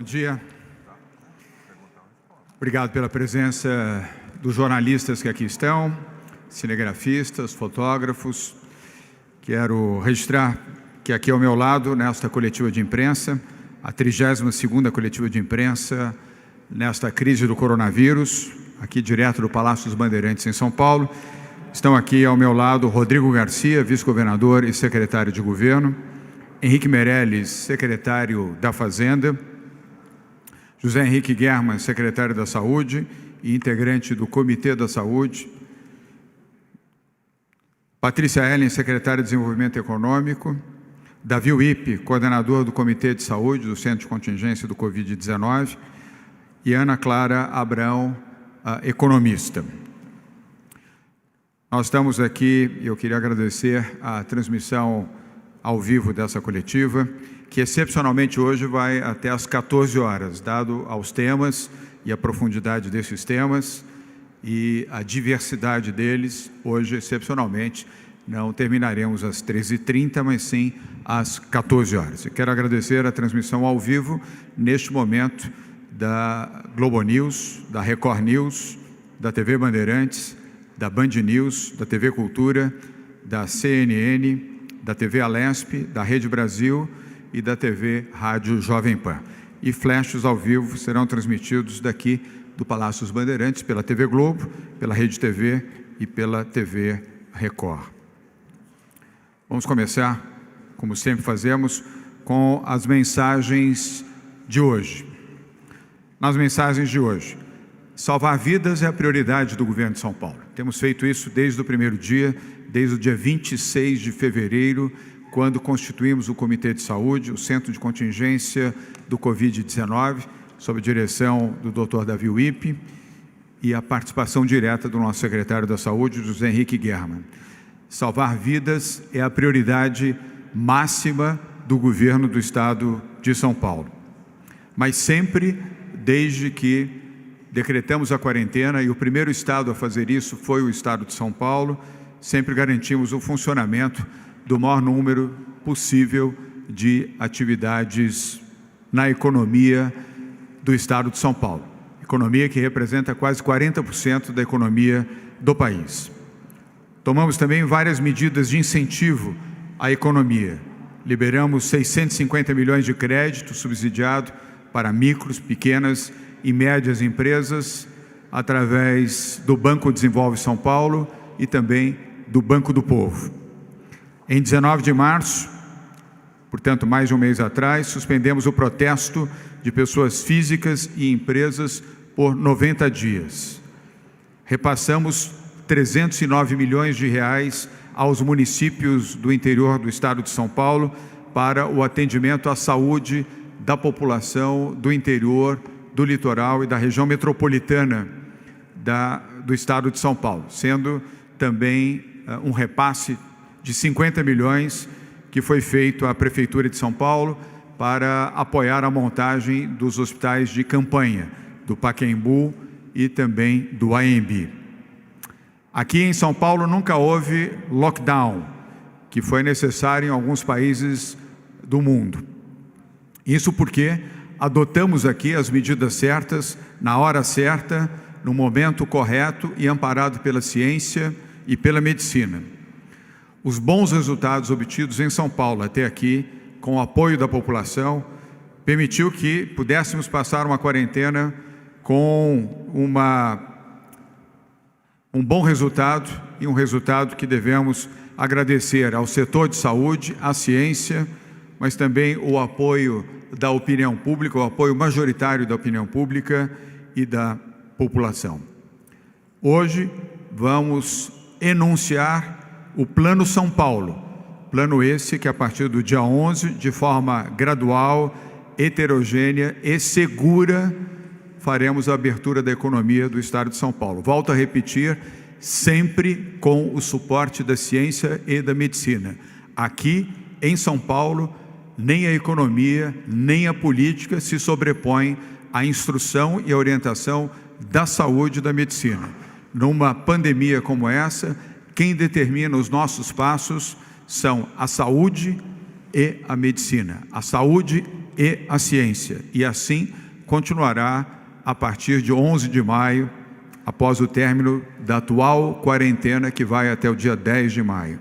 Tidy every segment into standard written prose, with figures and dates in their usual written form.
Bom dia. Obrigado pela presença dos jornalistas que aqui estão, cinegrafistas, fotógrafos. Quero registrar que aqui ao meu lado, nesta coletiva de imprensa, a 32ª coletiva de imprensa nesta crise do coronavírus, aqui direto do Palácio dos Bandeirantes em São Paulo. Estão aqui ao meu lado Rodrigo Garcia, vice-governador e secretário de governo, Henrique Meirelles, secretário da Fazenda, José Henrique Germann, secretário da Saúde e integrante do Comitê da Saúde, Patrícia Ellen, secretária de Desenvolvimento Econômico, Davi Wippe, coordenador do Comitê de Saúde do Centro de Contingência do Covid-19 e Ana Clara Abrão, economista. Nós estamos aqui, eu queria agradecer a transmissão ao vivo dessa coletiva, que excepcionalmente hoje vai até às 14 horas, dado aos temas e a profundidade desses temas e a diversidade deles. Hoje, excepcionalmente, não terminaremos às 13h30, mas sim às 14 horas. E quero agradecer a transmissão ao vivo, neste momento, da Globo News, da Record News, da TV Bandeirantes, da Band News, da TV Cultura, da CNN, da TV Alesp, da Rede Brasil e da TV Rádio Jovem Pan. E flashes ao vivo serão transmitidos daqui do Palácio dos Bandeirantes, pela TV Globo, pela Rede TV e pela TV Record. Vamos começar, como sempre fazemos, com as mensagens de hoje. Nas mensagens de hoje, salvar vidas é a prioridade do governo de São Paulo. Temos feito isso desde o primeiro dia, desde o dia 26 de fevereiro, quando constituímos o Comitê de Saúde, o Centro de Contingência do Covid-19, sob a direção do Dr. Davi Wippe e a participação direta do nosso secretário da Saúde, José Henrique Germann. Salvar vidas é a prioridade máxima do governo do Estado de São Paulo. Mas sempre, desde que decretamos a quarentena, e o primeiro estado a fazer isso foi o Estado de São Paulo, sempre garantimos o funcionamento do maior número possível de atividades na economia do Estado de São Paulo. Economia que representa quase 40% da economia do país. Tomamos também várias medidas de incentivo à economia. Liberamos 650 milhões de crédito subsidiado para micros, pequenas e médias empresas, através do Banco Desenvolve São Paulo e também do Banco do Povo. Em 19 de março, portanto mais de um mês atrás, suspendemos o protesto de pessoas físicas e empresas por 90 dias. Repassamos 309 milhões de reais aos municípios do interior do Estado de São Paulo para o atendimento à saúde da população do interior, do litoral e da região metropolitana do Estado de São Paulo, sendo também um repasse de 50 milhões que foi feito à Prefeitura de São Paulo para apoiar a montagem dos hospitais de campanha, do Pacaembu e também do AMB. Aqui em São Paulo nunca houve lockdown, que foi necessário em alguns países do mundo. Isso porque adotamos aqui as medidas certas, na hora certa, no momento correto e amparado pela ciência e pela medicina. Os bons resultados obtidos em São Paulo até aqui, com o apoio da população, permitiu que pudéssemos passar uma quarentena com um bom resultado e um resultado que devemos agradecer ao setor de saúde, à ciência, mas também o apoio da opinião pública, o apoio majoritário da opinião pública e da população. Hoje vamos enunciar o Plano São Paulo, plano esse que a partir do dia 11, de forma gradual, heterogênea e segura, faremos a abertura da economia do Estado de São Paulo. Volto a repetir, sempre com o suporte da ciência e da medicina. Aqui, em São Paulo, nem a economia, nem a política se sobrepõem à instrução e à orientação da saúde e da medicina. Numa pandemia como essa, quem determina os nossos passos são a saúde e a medicina. A saúde e a ciência. E assim continuará a partir de 11 de maio, após o término da atual quarentena, que vai até o dia 10 de maio.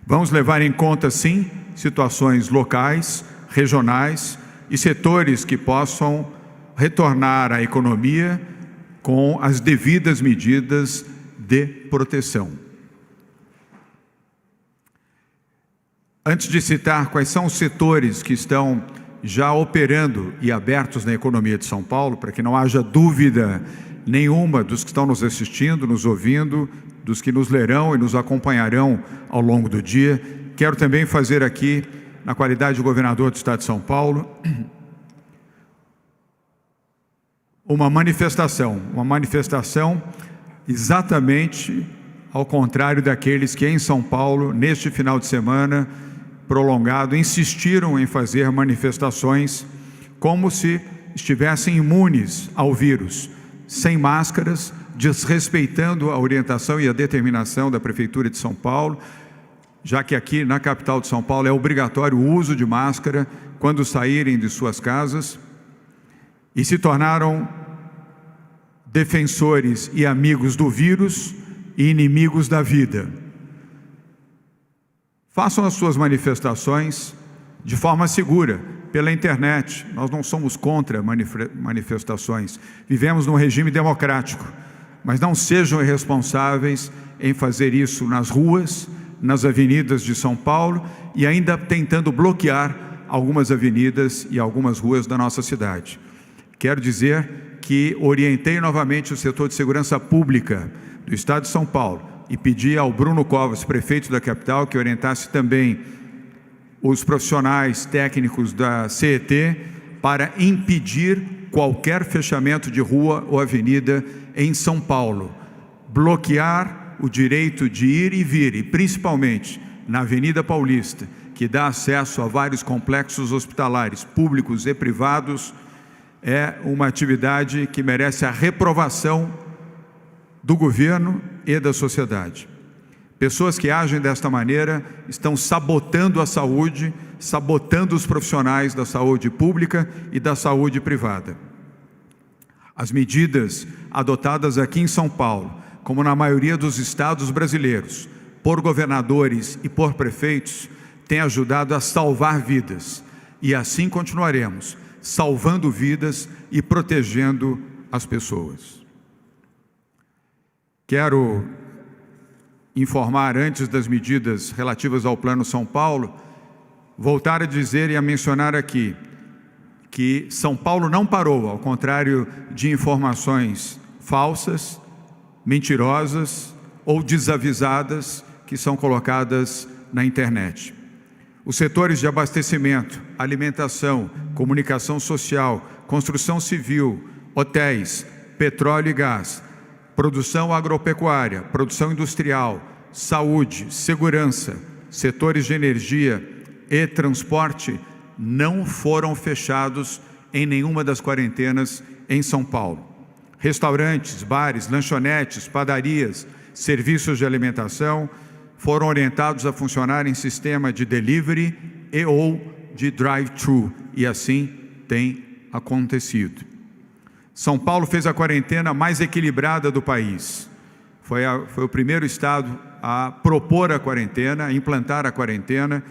Vamos levar em conta, sim, situações locais, regionais e setores que possam retornar à economia com as devidas medidas de proteção. Antes de citar quais são os setores que estão já operando e abertos na economia de São Paulo, para que não haja dúvida nenhuma dos que estão nos assistindo, nos ouvindo, dos que nos lerão e nos acompanharão ao longo do dia, quero também fazer aqui, na qualidade de governador do Estado de São Paulo, uma manifestação exatamente ao contrário daqueles que em São Paulo, neste final de semana prolongado, insistiram em fazer manifestações como se estivessem imunes ao vírus, sem máscaras, desrespeitando a orientação e a determinação da Prefeitura de São Paulo, já que aqui na capital de São Paulo é obrigatório o uso de máscara quando saírem de suas casas, e se tornaram defensores e amigos do vírus e inimigos da vida. Façam as suas manifestações de forma segura, pela internet. Nós não somos contra manifestações. Vivemos num regime democrático, mas não sejam irresponsáveis em fazer isso nas ruas, nas avenidas de São Paulo e ainda tentando bloquear algumas avenidas e algumas ruas da nossa cidade. Quero dizer que orientei novamente o setor de segurança pública do Estado de São Paulo e pedi ao Bruno Covas, prefeito da capital, que orientasse também os profissionais técnicos da CET para impedir qualquer fechamento de rua ou avenida em São Paulo, bloquear o direito de ir e vir, e principalmente na Avenida Paulista, que dá acesso a vários complexos hospitalares públicos e privados, é uma atividade que merece a reprovação do governo e da sociedade. Pessoas que agem desta maneira estão sabotando a saúde, sabotando os profissionais da saúde pública e da saúde privada. As medidas adotadas aqui em São Paulo, como na maioria dos estados brasileiros, por governadores e por prefeitos, têm ajudado a salvar vidas. E assim continuaremos, salvando vidas e protegendo as pessoas. Quero informar, antes das medidas relativas ao Plano São Paulo, voltar a dizer e a mencionar aqui que São Paulo não parou, ao contrário de informações falsas, mentirosas ou desavisadas que são colocadas na internet. Os setores de abastecimento, alimentação, comunicação social, construção civil, hotéis, petróleo e gás, produção agropecuária, produção industrial, saúde, segurança, setores de energia e transporte não foram fechados em nenhuma das quarentenas em São Paulo. Restaurantes, bares, lanchonetes, padarias, serviços de alimentação foram orientados a funcionar em sistema de delivery e ou de drive-thru, e assim tem acontecido. São Paulo fez a quarentena mais equilibrada do país. Foi o primeiro estado a propor a quarentena, a implantar a quarentena,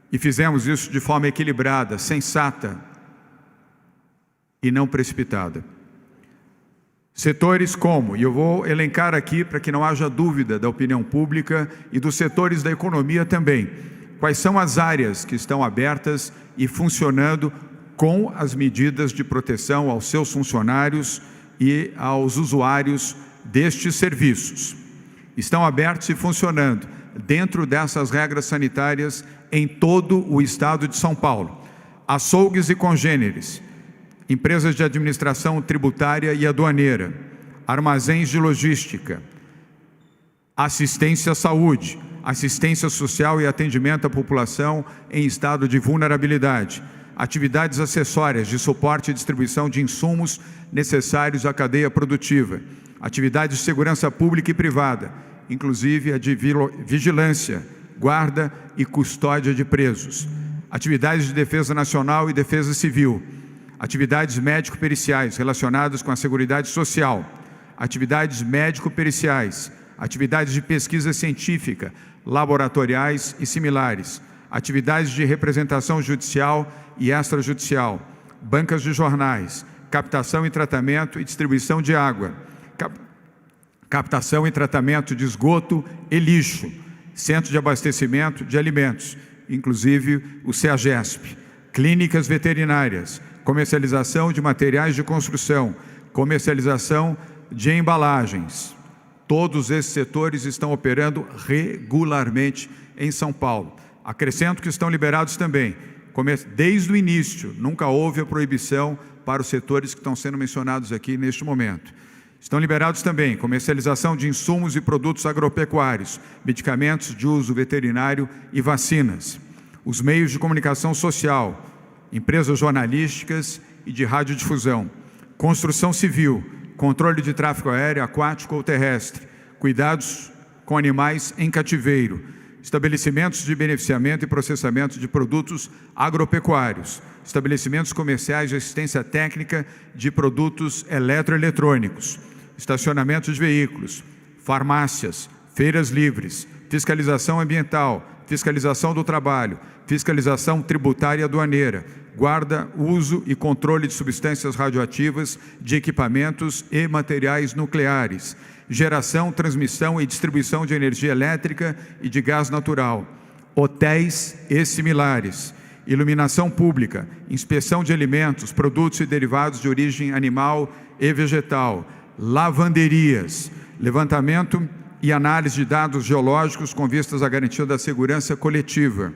e fizemos isso de forma equilibrada, sensata e não precipitada. Setores como, e eu vou elencar aqui para que não haja dúvida da opinião pública e dos setores da economia também, quais são as áreas que estão abertas e funcionando com as medidas de proteção aos seus funcionários e aos usuários destes serviços. Estão abertos e funcionando dentro dessas regras sanitárias em todo o estado de São Paulo. Açougues e congêneres, empresas de administração tributária e aduaneira, armazéns de logística, assistência à saúde, assistência social e atendimento à população em estado de vulnerabilidade, atividades acessórias de suporte e distribuição de insumos necessários à cadeia produtiva, atividades de segurança pública e privada, inclusive a de vigilância, guarda e custódia de presos, atividades de defesa nacional e defesa civil, atividades médico-periciais relacionadas com a Seguridade Social, atividades médico-periciais, atividades de pesquisa científica, laboratoriais e similares, atividades de representação judicial e extrajudicial, bancas de jornais, captação e tratamento e distribuição de água, captação e tratamento de esgoto e lixo, centro de abastecimento de alimentos, inclusive o CEAGESP, clínicas veterinárias, comercialização de materiais de construção, comercialização de embalagens. Todos esses setores estão operando regularmente em São Paulo. Acrescento que estão liberados também. Desde o início, nunca houve a proibição para os setores que estão sendo mencionados aqui neste momento. Estão liberados também comercialização de insumos e produtos agropecuários, medicamentos de uso veterinário e vacinas. Os meios de comunicação social, empresas jornalísticas e de radiodifusão, construção civil, controle de tráfego aéreo, aquático ou terrestre, cuidados com animais em cativeiro, estabelecimentos de beneficiamento e processamento de produtos agropecuários, estabelecimentos comerciais de assistência técnica de produtos eletroeletrônicos, estacionamento de veículos, farmácias, feiras livres, fiscalização ambiental, fiscalização do trabalho, fiscalização tributária e aduaneira, guarda, uso e controle de substâncias radioativas, de equipamentos e materiais nucleares, geração, transmissão e distribuição de energia elétrica e de gás natural, hotéis e similares, iluminação pública, inspeção de alimentos, produtos e derivados de origem animal e vegetal, lavanderias, levantamento e análise de dados geológicos com vistas à garantia da segurança coletiva,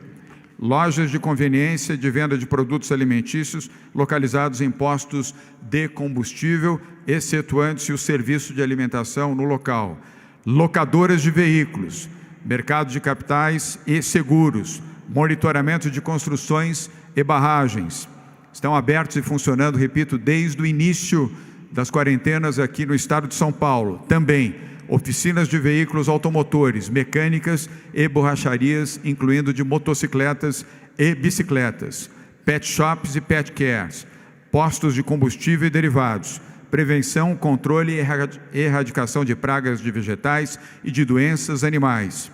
lojas de conveniência de venda de produtos alimentícios localizados em postos de combustível, excetuando-se o serviço de alimentação no local, locadoras de veículos, mercado de capitais e seguros, monitoramento de construções e barragens. Estão abertos e funcionando, repito, desde o início das quarentenas aqui no estado de São Paulo. Também oficinas de veículos automotores, mecânicas e borracharias, incluindo de motocicletas e bicicletas, pet shops e pet cares, postos de combustível e derivados, prevenção, controle e erradicação de pragas de vegetais e de doenças animais,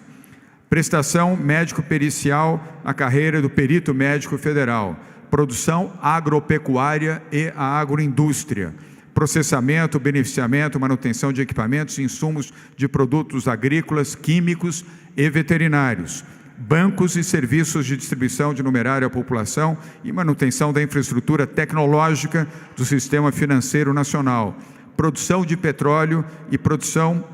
prestação médico-pericial na carreira do perito médico federal, produção agropecuária e a agroindústria, processamento, beneficiamento, manutenção de equipamentos e insumos de produtos agrícolas, químicos e veterinários, bancos e serviços de distribuição de numerário à população e manutenção da infraestrutura tecnológica do sistema financeiro nacional, produção de petróleo e produção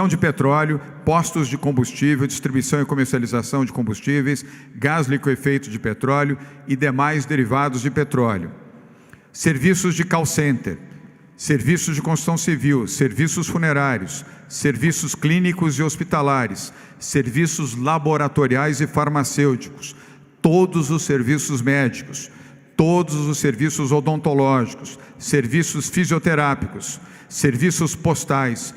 de petróleo, postos de combustível, distribuição e comercialização de combustíveis, gás liquefeito de petróleo e demais derivados de petróleo. Serviços de call center, serviços de construção civil, serviços funerários, serviços clínicos e hospitalares, serviços laboratoriais e farmacêuticos, todos os serviços médicos, todos os serviços odontológicos, serviços fisioterápicos, serviços postais,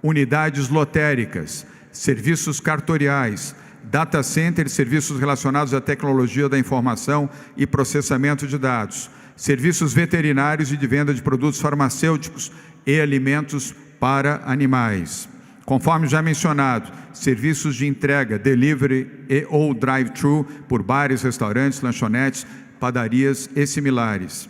unidades lotéricas, serviços cartoriais, data center e serviços relacionados à tecnologia da informação e processamento de dados, serviços veterinários e de venda de produtos farmacêuticos e alimentos para animais. Conforme já mencionado, serviços de entrega, delivery e ou drive-thru por bares, restaurantes, lanchonetes, padarias e similares.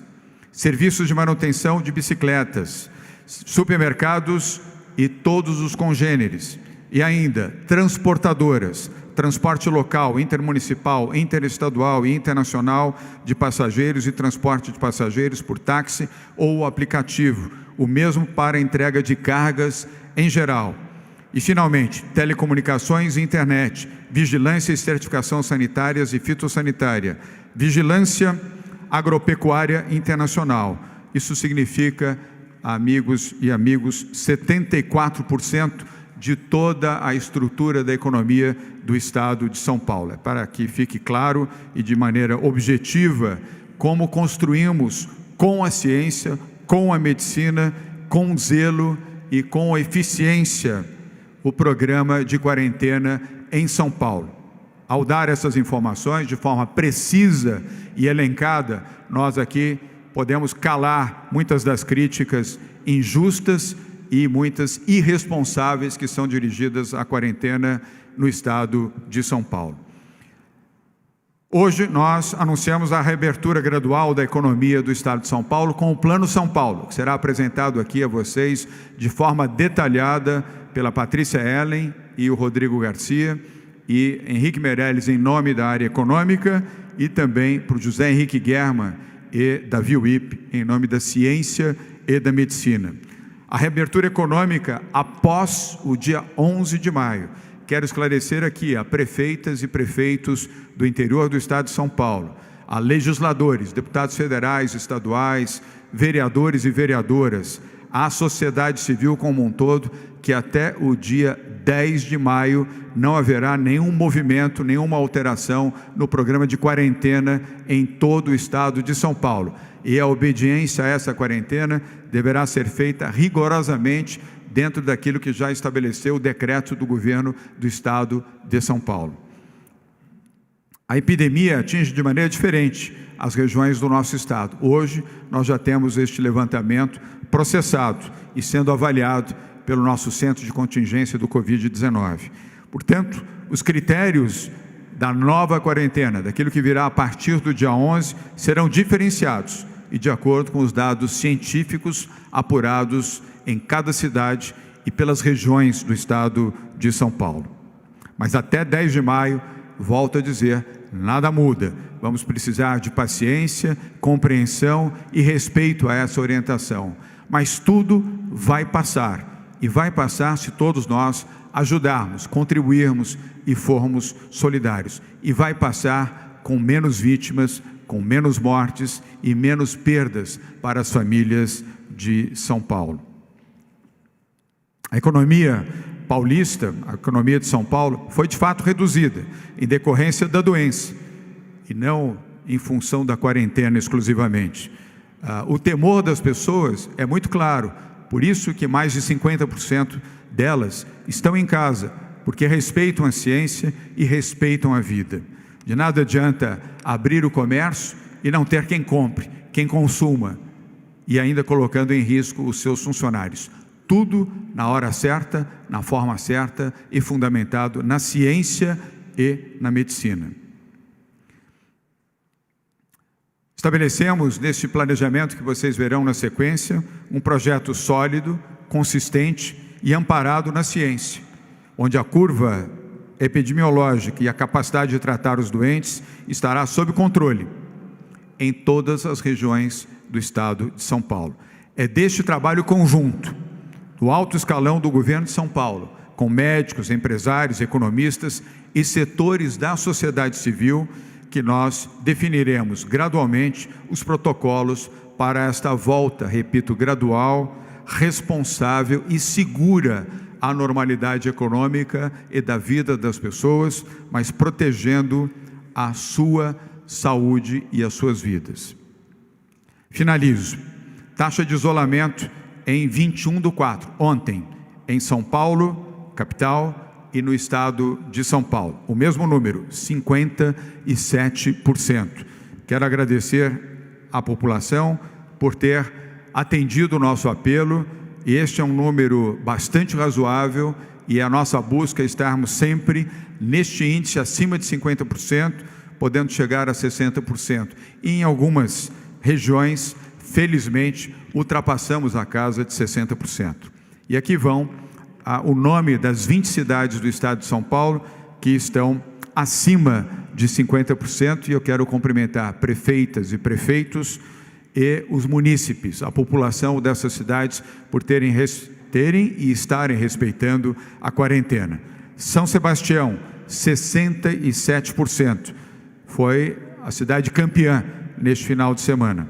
Serviços de manutenção de bicicletas, supermercados e todos os congêneres. E ainda, transportadoras, transporte local, intermunicipal, interestadual e internacional de passageiros e transporte de passageiros por táxi ou aplicativo, o mesmo para entrega de cargas em geral. E, finalmente, telecomunicações e internet, vigilância e certificação sanitárias e fitossanitária, vigilância agropecuária internacional. Isso significa, amigos e amigos, 74% de toda a estrutura da economia do Estado de São Paulo. É para que fique claro e de maneira objetiva como construímos com a ciência, com a medicina, com zelo e com eficiência o programa de quarentena em São Paulo. Ao dar essas informações de forma precisa e elencada, nós aqui podemos calar muitas das críticas injustas e muitas irresponsáveis que são dirigidas à quarentena no estado de São Paulo. Hoje nós anunciamos a reabertura gradual da economia do estado de São Paulo com o Plano São Paulo, que será apresentado aqui a vocês de forma detalhada pela Patrícia Ellen e o Rodrigo Garcia, e Henrique Meirelles em nome da área econômica, e também para o José Henrique Guerma e Davi Wipp em nome da ciência e da medicina. A reabertura econômica após o dia 11 de maio. Quero esclarecer aqui a prefeitas e prefeitos do interior do estado de São Paulo, a legisladores, deputados federais, estaduais, vereadores e vereadoras, à sociedade civil como um todo, que até o dia 10 de maio não haverá nenhum movimento, nenhuma alteração no programa de quarentena em todo o estado de São Paulo. E a obediência a essa quarentena deverá ser feita rigorosamente dentro daquilo que já estabeleceu o decreto do governo do estado de São Paulo. A epidemia atinge de maneira diferente as regiões do nosso estado. Hoje nós já temos este levantamento processado e sendo avaliado pelo nosso centro de contingência do Covid-19. Portanto, os critérios da nova quarentena, daquilo que virá a partir do dia 11, serão diferenciados e de acordo com os dados científicos apurados em cada cidade e pelas regiões do estado de São Paulo. Mas até 10 de maio, volto a dizer, nada muda. Vamos precisar de paciência, compreensão e respeito a essa orientação. Mas tudo vai passar. E vai passar se todos nós ajudarmos, contribuirmos e formos solidários. E vai passar com menos vítimas, com menos mortes e menos perdas para as famílias de São Paulo. A economia paulista, a economia de São Paulo, foi de fato reduzida em decorrência da doença e não em função da quarentena exclusivamente. O temor das pessoas é muito claro, por isso que mais de 50% delas estão em casa, porque respeitam a ciência e respeitam a vida. De nada adianta abrir o comércio e não ter quem compre, quem consuma, e ainda colocando em risco os seus funcionários. Tudo na hora certa, na forma certa e fundamentado na ciência e na medicina. Estabelecemos neste planejamento que vocês verão na sequência, um projeto sólido, consistente e amparado na ciência, onde a curva epidemiológica e a capacidade de tratar os doentes estará sob controle em todas as regiões do estado de São Paulo. É deste trabalho conjunto, do alto escalão do governo de São Paulo, com médicos, empresários, economistas e setores da sociedade civil, que nós definiremos gradualmente os protocolos para esta volta, repito, gradual, responsável e segura à normalidade econômica e da vida das pessoas, mas protegendo a sua saúde e as suas vidas. Finalizo. Taxa de isolamento em 21/4, ontem, em São Paulo, capital, e no estado de São Paulo. O mesmo número, 57%. Quero agradecer à população por ter atendido o nosso apelo. Este é um número bastante razoável e a nossa busca é estarmos sempre neste índice acima de 50%, podendo chegar a 60%. E em algumas regiões, felizmente, ultrapassamos a casa de 60%. E aqui vão o nome das 20 cidades do estado de São Paulo que estão acima de 50%, e eu quero cumprimentar prefeitas e prefeitos e os munícipes, a população dessas cidades, por terem e estarem respeitando a quarentena. São Sebastião, 67%, foi a cidade campeã neste final de semana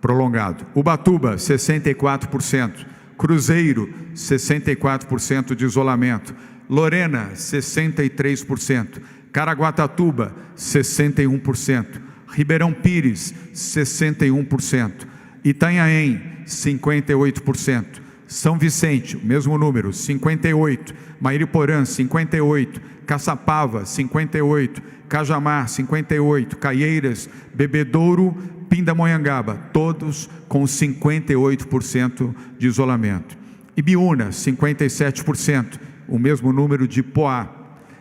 prolongado. Ubatuba, 64%. Cruzeiro, 64% de isolamento. Lorena, 63%. Caraguatatuba, 61%. Ribeirão Pires, 61%. Itanhaém, 58%. São Vicente, o mesmo número, 58%. Mairiporã, 58%. Caçapava, 58%, Cajamar, 58%, Caieiras, Bebedouro, Pindamonhangaba, todos com 58% de isolamento. Ibiúna, 57%, o mesmo número de Poá.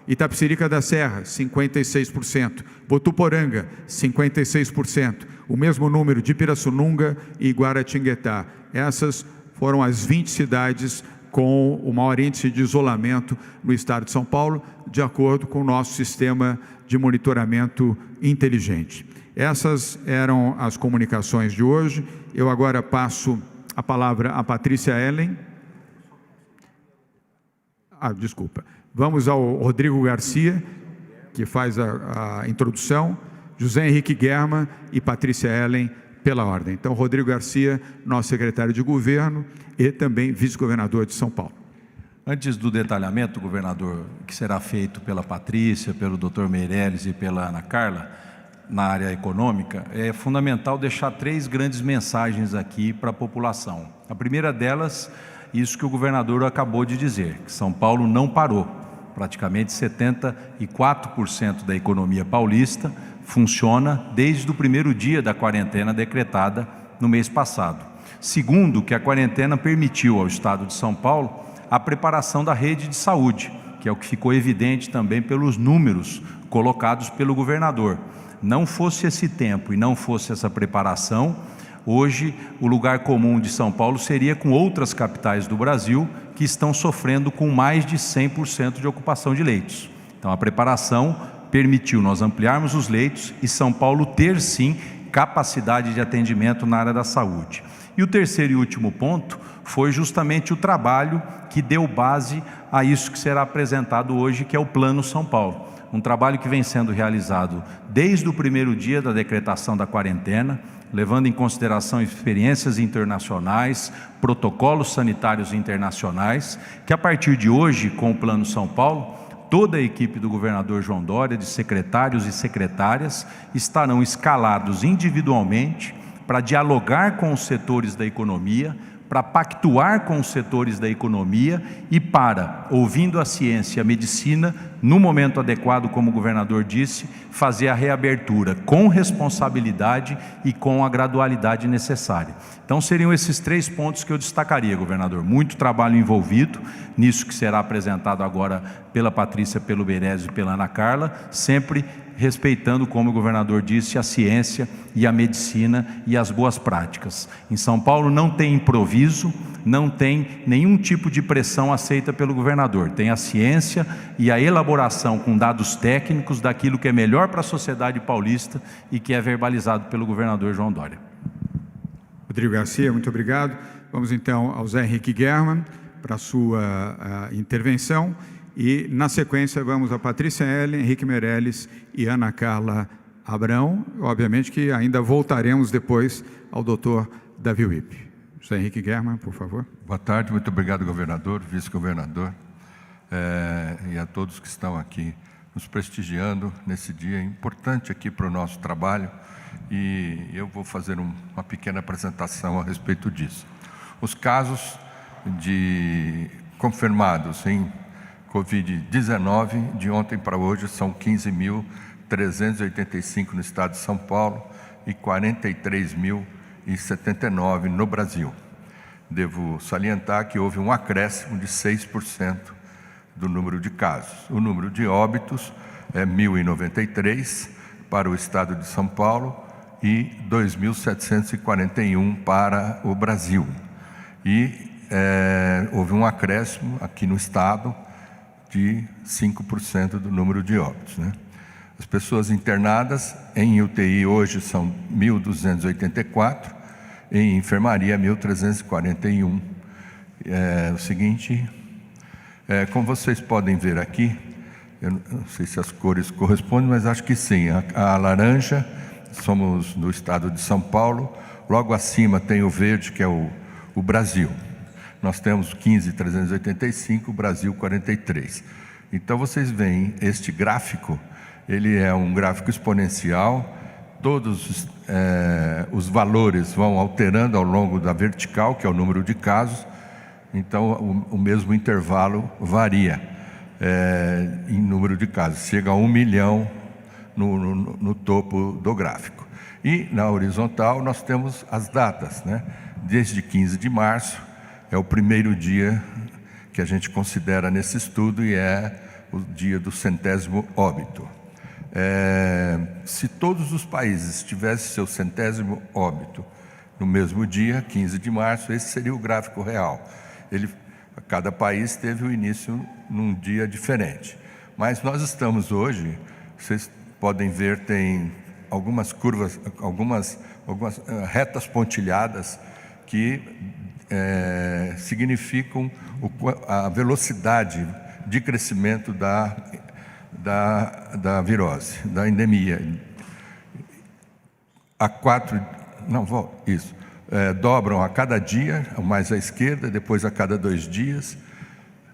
Itapecerica da Serra, 56%. Votuporanga, 56%, o mesmo número de Pirassununga e Guaratinguetá. Essas foram as 20 cidades com o maior índice de isolamento no estado de São Paulo, de acordo com o nosso sistema de monitoramento inteligente. Essas eram as comunicações de hoje. Eu agora passo a palavra a Patrícia Ellen. Desculpa. Vamos ao Rodrigo Garcia, que faz a introdução, José Henrique German e Patrícia Ellen pela ordem. Então, Rodrigo Garcia, nosso secretário de governo e também vice-governador de São Paulo. Antes do detalhamento, governador, que será feito pela Patrícia, pelo Dr. Meirelles e pela Ana Carla, na área econômica, é fundamental deixar 3 grandes mensagens aqui para a população. A primeira delas, isso que o governador acabou de dizer, que São Paulo não parou. Praticamente 74% da economia paulista funciona desde o primeiro dia da quarentena decretada no mês passado. Segundo, que a quarentena permitiu ao Estado de São Paulo a preparação da rede de saúde, que é o que ficou evidente também pelos números colocados pelo governador. Não fosse esse tempo e não fosse essa preparação, hoje o lugar comum de São Paulo seria com outras capitais do Brasil que estão sofrendo com mais de 100% de ocupação de leitos. Então a preparação permitiu nós ampliarmos os leitos e São Paulo ter sim capacidade de atendimento na área da saúde. E o terceiro e último ponto foi justamente o trabalho que deu base a isso que será apresentado hoje, que é o Plano São Paulo. Um trabalho que vem sendo realizado desde o primeiro dia da decretação da quarentena, levando em consideração experiências internacionais, protocolos sanitários internacionais, que a partir de hoje, com o Plano São Paulo, toda a equipe do governador João Dória, de secretários e secretárias, estarão escalados individualmente para dialogar com os setores da economia, para pactuar com os setores da economia e para, ouvindo a ciência e a medicina, no momento adequado, como o governador disse, fazer a reabertura com responsabilidade e com a gradualidade necessária. Então seriam esses 3 pontos que eu destacaria, governador. Muito trabalho envolvido nisso que será apresentado agora pela Patrícia, pelo Meirelles e pela Ana Carla, sempre respeitando, como o governador disse, a ciência e a medicina e as boas práticas. Em São Paulo não tem improviso, não tem nenhum tipo de pressão aceita pelo governador. Tem a ciência e a elaboração com dados técnicos daquilo que é melhor para a sociedade paulista e que é verbalizado pelo governador João Dória. Rodrigo Garcia, muito obrigado. Vamos então ao Zé Henrique German para a sua intervenção. E, na sequência, vamos a Patrícia Ellen, Henrique Meirelles e Ana Carla Abrão. Obviamente que ainda voltaremos depois ao doutor Davi Wippe. José Henrique German, por favor. Boa tarde, muito obrigado, governador, vice-governador, e a todos que estão aqui nos prestigiando nesse dia importante aqui para o nosso trabalho. E eu vou fazer uma pequena apresentação a respeito disso. Os casos confirmados em Covid-19, de ontem para hoje, são 15.385 no estado de São Paulo e 43.079 no Brasil. Devo salientar que houve um acréscimo de 6% do número de casos. O número de óbitos é 1.093 para o estado de São Paulo e 2.741 para o Brasil. E houve um acréscimo aqui no estado de 5% do número de óbitos, né? As pessoas internadas em UTI hoje são 1.284, em enfermaria 1.341. O seguinte, como vocês podem ver aqui, eu não sei se as cores correspondem, mas acho que sim. A laranja, somos no estado de São Paulo, logo acima tem o verde, que é o Brasil. Nós temos 15.385, o Brasil 43. Então vocês veem este gráfico, ele é um gráfico exponencial, todos os valores vão alterando ao longo da vertical, que é o número de casos, então o mesmo intervalo varia. em número de casos, chega a 1 milhão no topo do gráfico. E na horizontal nós temos as datas, né? Desde 15 de março, é o primeiro dia que a gente considera nesse estudo e é o dia do 100º óbito. Se todos os países tivessem seu 100º óbito no mesmo dia, 15 de março, esse seria o gráfico real. Cada país teve o início num dia diferente. Mas nós estamos hoje, vocês podem ver, tem algumas curvas, algumas retas pontilhadas que significam a velocidade de crescimento da virose, da endemia. Dobram a cada dia, o mais à esquerda, depois a cada 2 dias,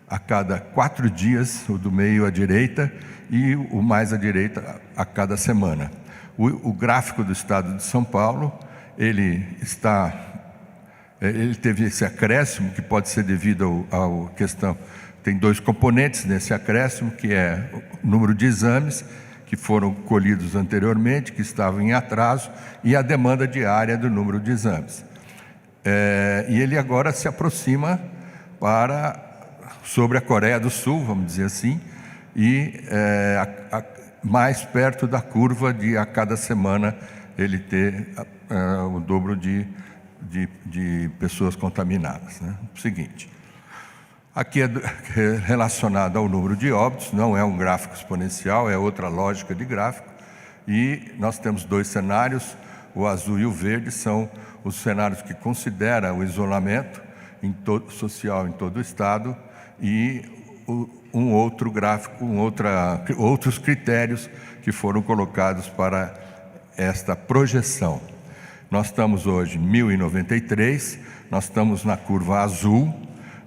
a cada 4 dias, o do meio à direita, e o mais à direita a cada semana. O gráfico do estado de São Paulo, ele teve esse acréscimo, que pode ser devido à questão. Tem 2 componentes nesse acréscimo, que é o número de exames que foram colhidos anteriormente, que estavam em atraso, e a demanda diária do número de exames. E ele agora se aproxima sobre a Coreia do Sul, vamos dizer assim, e mais perto da curva de a cada semana ele ter o dobro de pessoas contaminadas, né? Seguinte, aqui é relacionado ao número de óbitos, não é um gráfico exponencial, é outra lógica de gráfico, e nós temos 2 cenários, o azul e o verde são os cenários que consideram o isolamento social em todo o estado, e um outro gráfico, outros critérios que foram colocados para esta projeção. Nós estamos hoje em 1093, nós estamos na curva azul,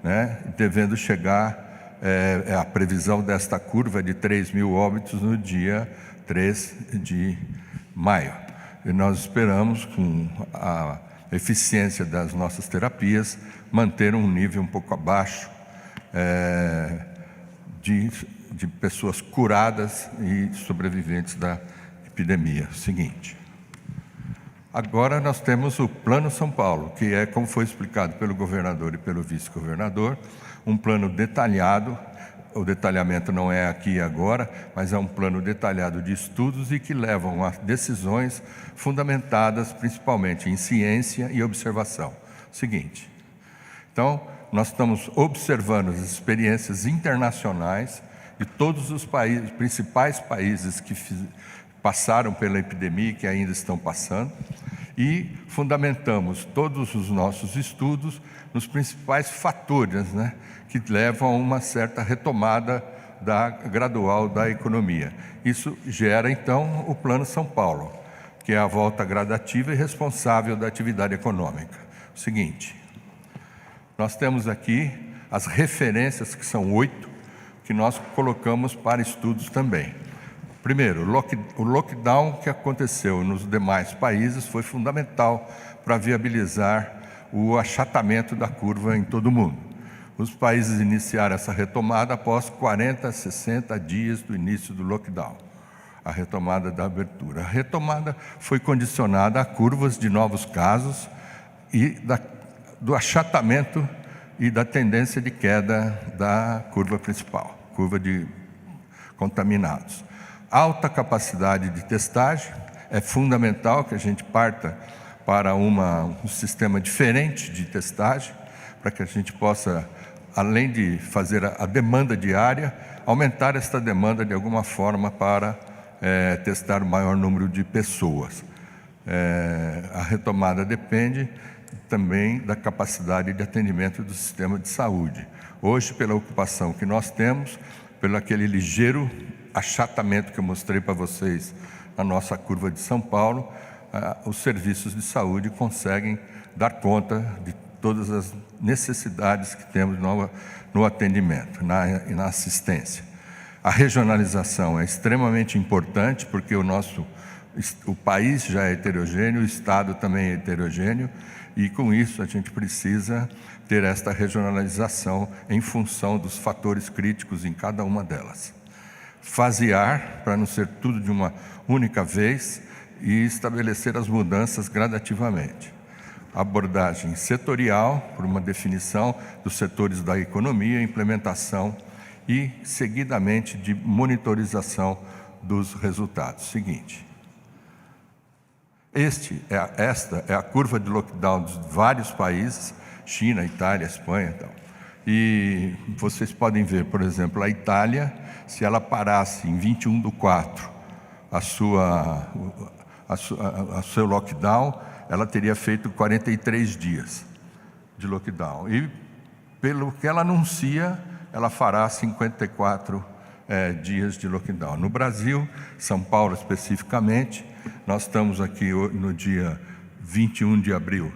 né, devendo chegar, a previsão desta curva é de 3.000 óbitos no dia 3 de maio. E nós esperamos, com a eficiência das nossas terapias, manter um nível um pouco abaixo de pessoas curadas e sobreviventes da epidemia. Seguinte. Agora nós temos o Plano São Paulo, que é, como foi explicado pelo governador e pelo vice-governador, um plano detalhado. O detalhamento não é aqui e agora, mas é um plano detalhado de estudos e que levam a decisões fundamentadas principalmente em ciência e observação. Seguinte, então, nós estamos observando as experiências internacionais de todos os principais países que passaram pela epidemia e que ainda estão passando, e fundamentamos todos os nossos estudos nos principais fatores, né, que levam a uma certa retomada gradual da economia. Isso gera, então, o Plano São Paulo, que é a volta gradativa e responsável da atividade econômica. O seguinte, nós temos aqui as referências, que são 8, que nós colocamos para estudos também. Primeiro, o lockdown que aconteceu nos demais países foi fundamental para viabilizar o achatamento da curva em todo o mundo. Os países iniciaram essa retomada após 40 a 60 dias do início do lockdown, a retomada da abertura. A retomada foi condicionada a curvas de novos casos e do achatamento e da tendência de queda da curva principal, curva de contaminados. Alta capacidade de testagem, é fundamental que a gente parta para um sistema diferente de testagem, para que a gente possa, além de fazer a demanda diária, aumentar esta demanda de alguma forma para testar o maior número de pessoas. A retomada depende também da capacidade de atendimento do sistema de saúde. Hoje, pela ocupação que nós temos, pelo aquele ligeiro achatamento que eu mostrei para vocês na nossa curva de São Paulo, os serviços de saúde conseguem dar conta de todas as necessidades que temos no atendimento, na assistência. A regionalização é extremamente importante, porque o país já é heterogêneo, o Estado também é heterogêneo, E com isso a gente precisa ter esta regionalização em função dos fatores críticos em cada uma delas. Fasear, para não ser tudo de uma única vez, e estabelecer as mudanças gradativamente. Abordagem setorial, por uma definição dos setores da economia, implementação e, seguidamente, de monitorização dos resultados. Seguinte. Esta é a curva de lockdown de vários países, China, Itália, Espanha e tal. E vocês podem ver, por exemplo, a Itália, se ela parasse em 21/4 seu lockdown, ela teria feito 43 dias de lockdown. E, pelo que ela anuncia, ela fará 54 dias de lockdown. No Brasil, São Paulo especificamente, nós estamos aqui no dia 21 de abril,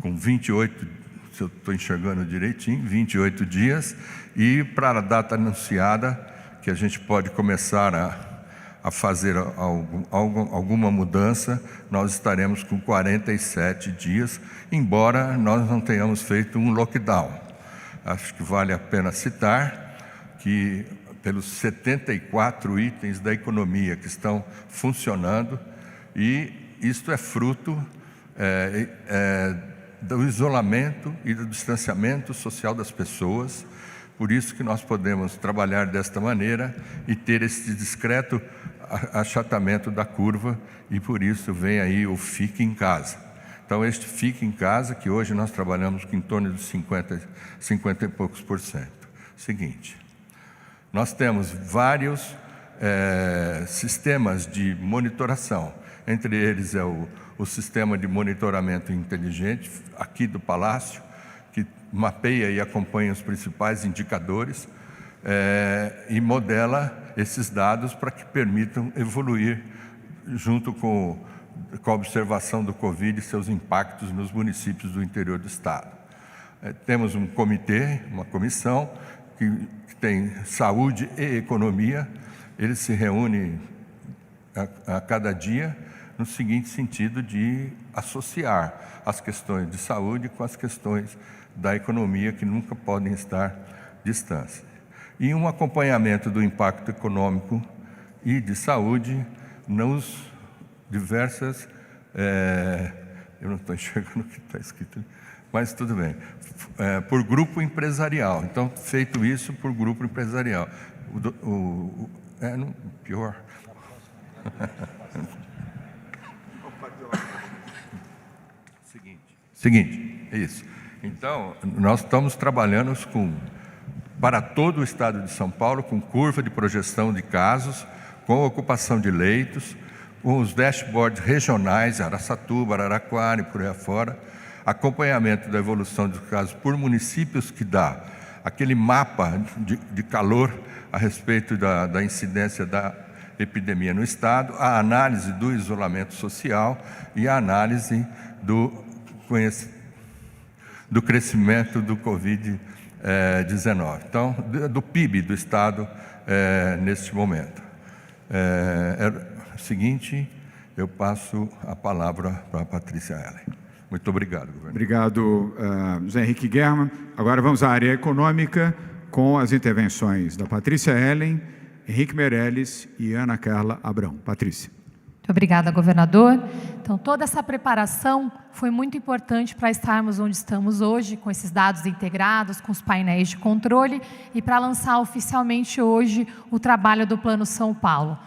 com 28, se eu estou enxergando direitinho, 28 dias, e para a data anunciada, que a gente pode começar a fazer alguma mudança, nós estaremos com 47 dias, embora nós não tenhamos feito um lockdown. Acho que vale a pena citar que, pelos 74 itens da economia que estão funcionando, e isto é fruto do isolamento e do distanciamento social das pessoas. Por isso que nós podemos trabalhar desta maneira e ter esse discreto achatamento da curva, e por isso vem aí o Fique em Casa. Então, este Fique em Casa, que hoje nós trabalhamos com em torno de 50 e poucos %. Seguinte, nós temos vários sistemas de monitoração, entre eles é o sistema de monitoramento inteligente, aqui do Palácio, que mapeia e acompanha os principais indicadores e modela esses dados para que permitam evoluir junto com a observação do Covid e seus impactos nos municípios do interior do Estado. Temos um comitê, uma comissão, que tem saúde e economia. Ele se reúne a cada dia no seguinte sentido de associar as questões de saúde com as questões da economia, que nunca podem estar distantes. E um acompanhamento do impacto econômico e de saúde nos diversas... eu não estou enxergando o que está escrito, mas tudo bem. Por grupo empresarial. Então, feito isso por grupo empresarial. Pior. Seguinte, é isso. Então, nós estamos trabalhando para todo o estado de São Paulo, com curva de projeção de casos, com ocupação de leitos, com os dashboards regionais, Araçatuba, Araraquara e por aí afora, acompanhamento da evolução dos casos por municípios, que dá aquele mapa de calor a respeito da incidência da epidemia no estado, a análise do isolamento social e a análise do crescimento do Covid-19. Então, do PIB do estado neste momento. Seguinte, eu passo a palavra para a Patrícia Ellen. Muito obrigado, governador. Obrigado, José Henrique Germann. Agora vamos à área econômica, com as intervenções da Patrícia Ellen, Henrique Meirelles e Ana Carla Abrão. Patrícia. Muito obrigada, governador. Então, toda essa preparação foi muito importante para estarmos onde estamos hoje, com esses dados integrados, com os painéis de controle, e para lançar oficialmente hoje o trabalho do Plano São Paulo.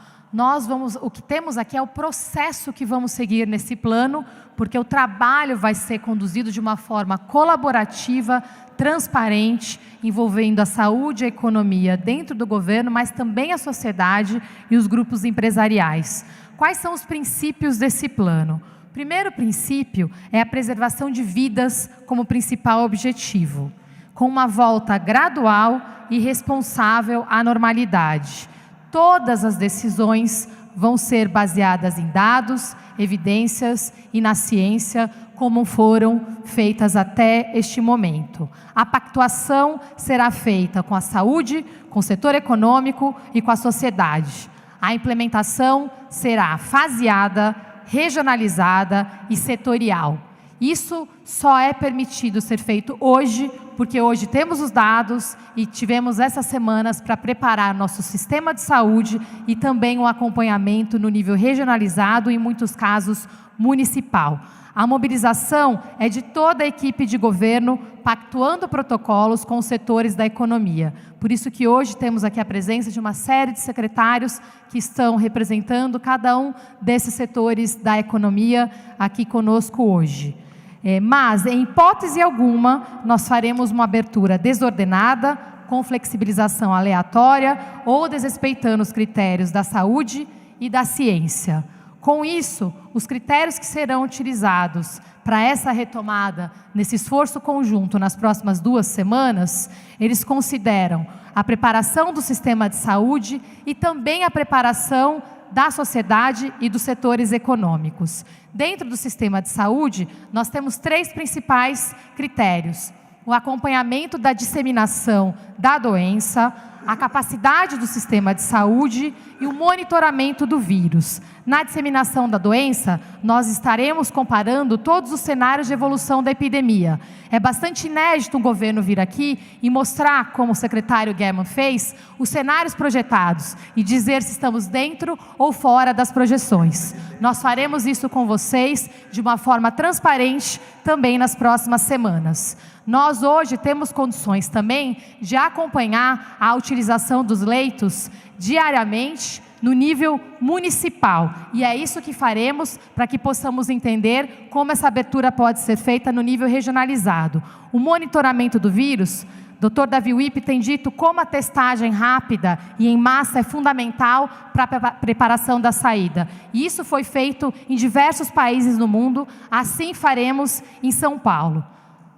O que temos aqui é o processo que vamos seguir nesse plano, porque o trabalho vai ser conduzido de uma forma colaborativa, transparente, envolvendo a saúde e a economia dentro do governo, mas também a sociedade e os grupos empresariais. Quais são os princípios desse plano? O primeiro princípio é a preservação de vidas como principal objetivo, com uma volta gradual e responsável à normalidade. Todas as decisões vão ser baseadas em dados, evidências e na ciência, como foram feitas até este momento. A pactuação será feita com a saúde, com o setor econômico e com a sociedade. A implementação será faseada, regionalizada e setorial. Isso só é permitido ser feito hoje, porque hoje temos os dados e tivemos essas semanas para preparar nosso sistema de saúde e também o acompanhamento no nível regionalizado e, em muitos casos, municipal. A mobilização é de toda a equipe de governo, pactuando protocolos com os setores da economia. Por isso que hoje temos aqui a presença de uma série de secretários que estão representando cada um desses setores da economia aqui conosco hoje. Mas, em hipótese alguma, nós faremos uma abertura desordenada, com flexibilização aleatória ou desrespeitando os critérios da saúde e da ciência. Com isso, os critérios que serão utilizados para essa retomada, nesse esforço conjunto nas próximas 2 semanas, eles consideram a preparação do sistema de saúde e também a preparação da sociedade e dos setores econômicos. Dentro do sistema de saúde, nós temos 3 principais critérios: o acompanhamento da disseminação da doença, a capacidade do sistema de saúde e o monitoramento do vírus. Na disseminação da doença, nós estaremos comparando todos os cenários de evolução da epidemia. É bastante inédito um governo vir aqui e mostrar, como o secretário German fez, os cenários projetados e dizer se estamos dentro ou fora das projeções. Nós faremos isso com vocês de uma forma transparente também nas próximas semanas. Nós hoje temos condições também de acompanhar a utilização dos leitos diariamente no nível municipal. E é isso que faremos para que possamos entender como essa abertura pode ser feita no nível regionalizado. O monitoramento do vírus, Dr. Davi Wippe tem dito como a testagem rápida e em massa é fundamental para a preparação da saída. E isso foi feito em diversos países no mundo, assim faremos em São Paulo.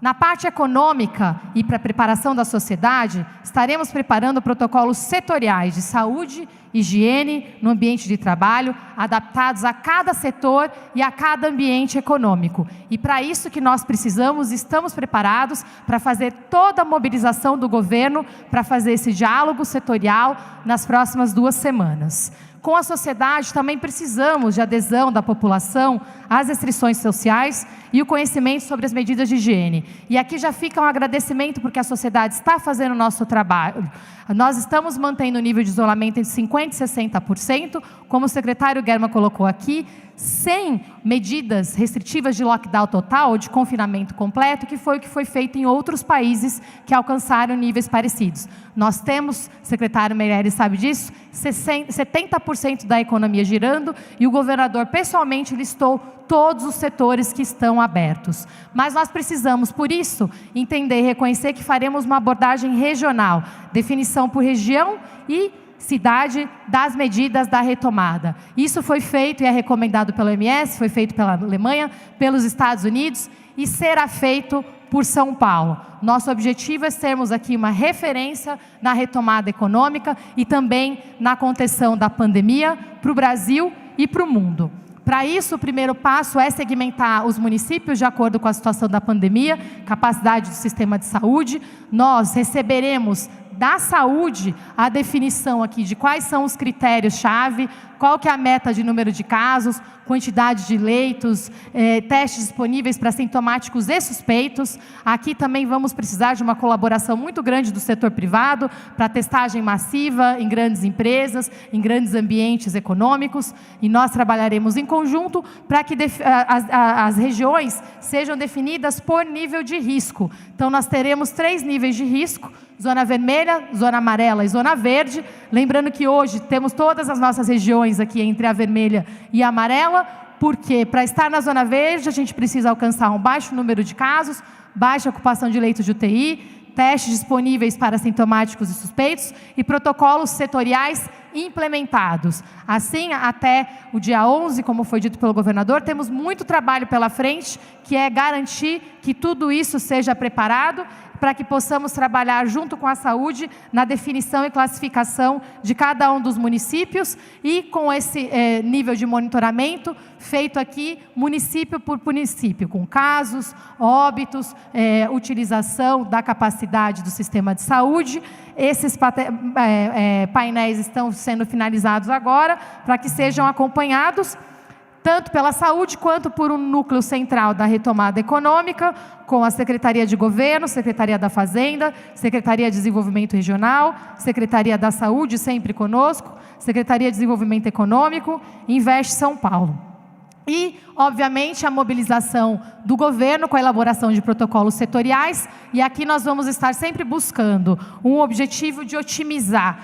Na parte econômica e para a preparação da sociedade, estaremos preparando protocolos setoriais de saúde, higiene no ambiente de trabalho, adaptados a cada setor e a cada ambiente econômico. E para isso que nós precisamos, estamos preparados para fazer toda a mobilização do governo para fazer esse diálogo setorial nas próximas 2 semanas. Com a sociedade, também precisamos de adesão da população às restrições sociais e o conhecimento sobre as medidas de higiene. E aqui já fica um agradecimento, porque a sociedade está fazendo o nosso trabalho. Nós estamos mantendo o nível de isolamento entre 50% e 60%, como o secretário German colocou aqui, sem medidas restritivas de lockdown total ou de confinamento completo, que foi o que foi feito em outros países que alcançaram níveis parecidos. Nós temos, secretário Meirelles sabe disso, 70% da economia girando, e o governador pessoalmente listou todos os setores que estão abertos. Mas nós precisamos, por isso, entender e reconhecer que faremos uma abordagem regional, definição por região e cidade das medidas da retomada. Isso foi feito e é recomendado pela OMS, foi feito pela Alemanha, pelos Estados Unidos e será feito por São Paulo. Nosso objetivo é sermos aqui uma referência na retomada econômica e também na contenção da pandemia para o Brasil e para o mundo. Para isso, o primeiro passo é segmentar os municípios de acordo com a situação da pandemia, capacidade do sistema de saúde. Nós receberemos da saúde a definição aqui de quais são os critérios-chave, qual que é a meta de número de casos, quantidade de leitos, testes disponíveis para sintomáticos e suspeitos. Aqui também vamos precisar de uma colaboração muito grande do setor privado para testagem massiva em grandes empresas, em grandes ambientes econômicos, e nós trabalharemos em conjunto para que as regiões sejam definidas por nível de risco. Então, nós teremos 3 níveis de risco: zona vermelha, zona amarela e zona verde. Lembrando que hoje temos todas as nossas regiões aqui entre a vermelha e a amarela, porque para estar na zona verde a gente precisa alcançar um baixo número de casos, baixa ocupação de leitos de UTI, testes disponíveis para sintomáticos e suspeitos e protocolos setoriais implementados. Assim, até o dia 11, como foi dito pelo governador, temos muito trabalho pela frente, que é garantir que tudo isso seja preparado para que possamos trabalhar junto com a saúde na definição e classificação de cada um dos municípios e com esse nível de monitoramento feito aqui município por município, com casos, óbitos, utilização da capacidade do sistema de saúde. Esses painéis estão sendo finalizados agora para que sejam acompanhados. tanto pela saúde quanto por um núcleo central da retomada econômica, com a Secretaria de Governo, Secretaria da Fazenda, Secretaria de Desenvolvimento Regional, Secretaria da Saúde, sempre conosco, Secretaria de Desenvolvimento Econômico, Investe São Paulo. E, obviamente, a mobilização do governo com a elaboração de protocolos setoriais, e aqui nós vamos estar sempre buscando um objetivo de otimizar.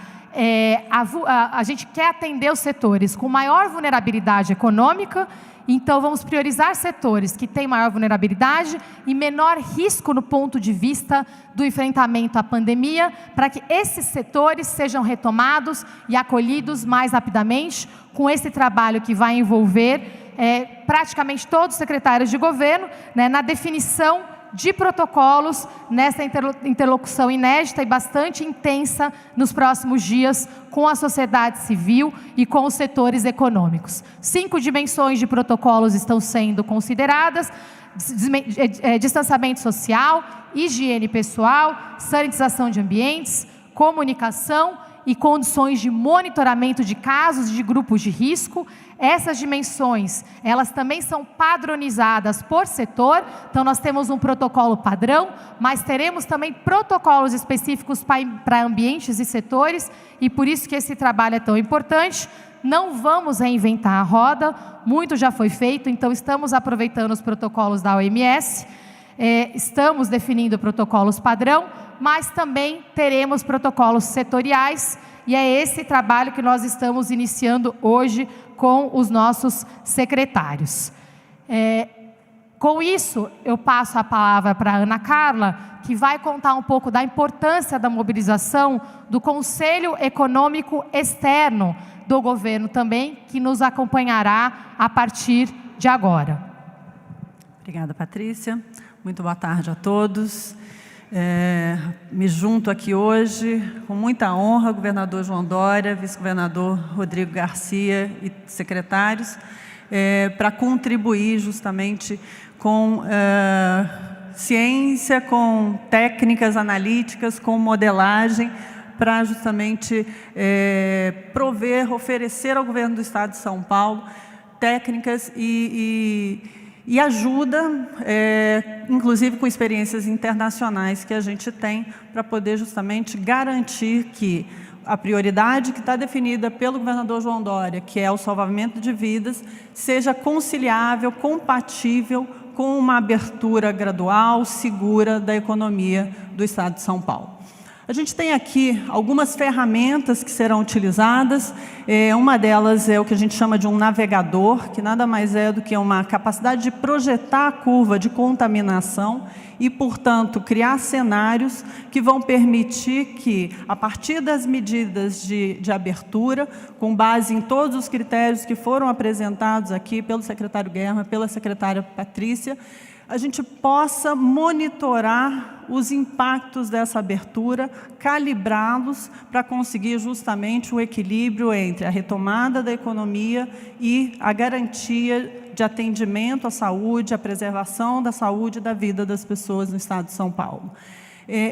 A gente quer atender os setores com maior vulnerabilidade econômica, então vamos priorizar setores que têm maior vulnerabilidade e menor risco no ponto de vista do enfrentamento à pandemia, para que esses setores sejam retomados e acolhidos mais rapidamente, com esse trabalho que vai envolver praticamente todos os secretários de governo, né, na definição de protocolos, nessa interlocução inédita e bastante intensa nos próximos dias com a sociedade civil e com os setores econômicos. 5 dimensões de protocolos estão sendo consideradas: distanciamento social, higiene pessoal, sanitização de ambientes, comunicação e condições de monitoramento de casos de grupos de risco. Essas dimensões, elas também são padronizadas por setor, então nós temos um protocolo padrão, mas teremos também protocolos específicos para ambientes e setores, e por isso que esse trabalho é tão importante. Não vamos reinventar a roda, muito já foi feito, então estamos aproveitando os protocolos da OMS, estamos definindo protocolos padrão, mas também teremos protocolos setoriais, e é esse trabalho que nós estamos iniciando hoje com os nossos secretários. Com isso, eu passo a palavra para a Ana Carla, que vai contar um pouco da importância da mobilização do Conselho Econômico Externo do governo também, que nos acompanhará a partir de agora. Obrigada, Patrícia. Muito boa tarde a todos. Me junto aqui hoje, com muita honra, governador João Dória, vice-governador Rodrigo Garcia e secretários, para contribuir justamente com ciência, com técnicas analíticas, com modelagem, para justamente oferecer ao governo do Estado de São Paulo técnicas e ajuda, inclusive com experiências internacionais que a gente tem, para poder justamente garantir que a prioridade que está definida pelo governador João Dória, que é o salvamento de vidas, seja conciliável, compatível com uma abertura gradual, segura da economia do Estado de São Paulo. A gente tem aqui algumas ferramentas que serão utilizadas. Uma delas é o que a gente chama de um navegador, que nada mais é do que uma capacidade de projetar a curva de contaminação e, portanto, criar cenários que vão permitir que, a partir das medidas de abertura, com base em todos os critérios que foram apresentados aqui pelo secretário Guerra, pela secretária Patrícia, a gente possa monitorar os impactos dessa abertura, calibrá-los para conseguir justamente o equilíbrio entre a retomada da economia e a garantia de atendimento à saúde, a preservação da saúde e da vida das pessoas no Estado de São Paulo.